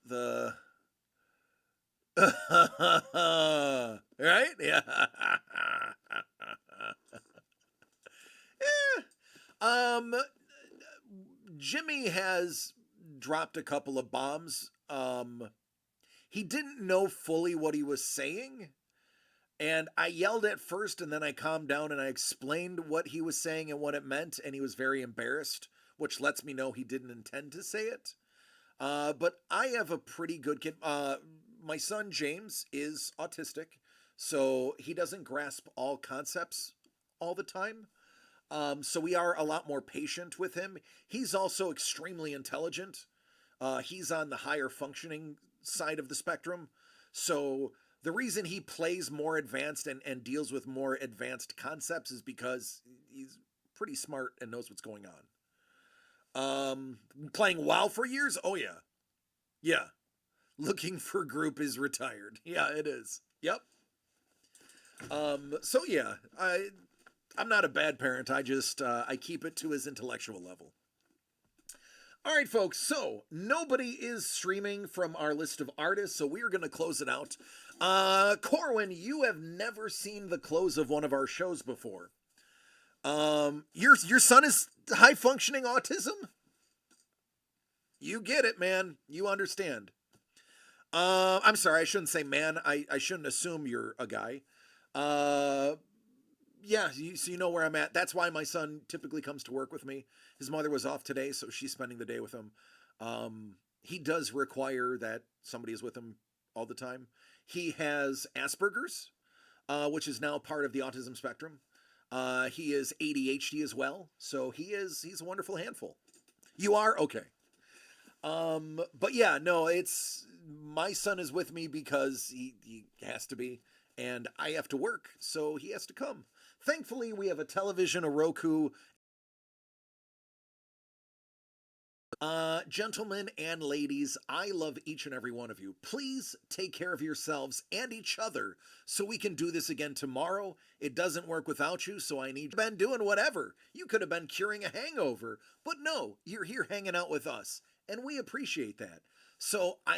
Speaker 1: The right? Yeah. Yeah. Jimmy has dropped a couple of bombs. He didn't know fully what he was saying. And I yelled at first and then I calmed down and I explained what he was saying and what it meant. And he was very embarrassed, which lets me know he didn't intend to say it. But I have a pretty good kid. My son James is autistic, so he doesn't grasp all concepts all the time. So we are a lot more patient with him. He's also extremely intelligent. He's on the higher functioning side of the spectrum. So the reason he plays more advanced and deals with more advanced concepts is because he's pretty smart and knows what's going on. Playing WoW for years? Oh yeah. Yeah. looking for group is retired. Yeah, it is. Yep. So yeah, I'm not a bad parent. I just I keep it to his intellectual level. All right, folks. So nobody is streaming from our list of artists, so we are going to close it out. Corwin, you have never seen the close of one of our shows before. Your son is high functioning autism. You get it, man. You understand. I'm sorry, I shouldn't say man. I shouldn't assume you're a guy. Yeah, so you know where I'm at. That's why my son typically comes to work with me. His mother was off today, so she's spending the day with him. He does require that somebody is with him all the time. He has Asperger's, which is now part of the autism spectrum. He is ADHD as well, so he's a wonderful handful. You are? Okay. But yeah, no, it's my son is with me because he has to be, and I have to work, so he has to come. Thankfully, we have a television, a Roku. Gentlemen and ladies, I love each and every one of you. Please take care of yourselves and each other so we can do this again tomorrow. It doesn't work without you, so I need you. Been doing whatever. You could have been curing a hangover, but no, you're here hanging out with us, and we appreciate that. So I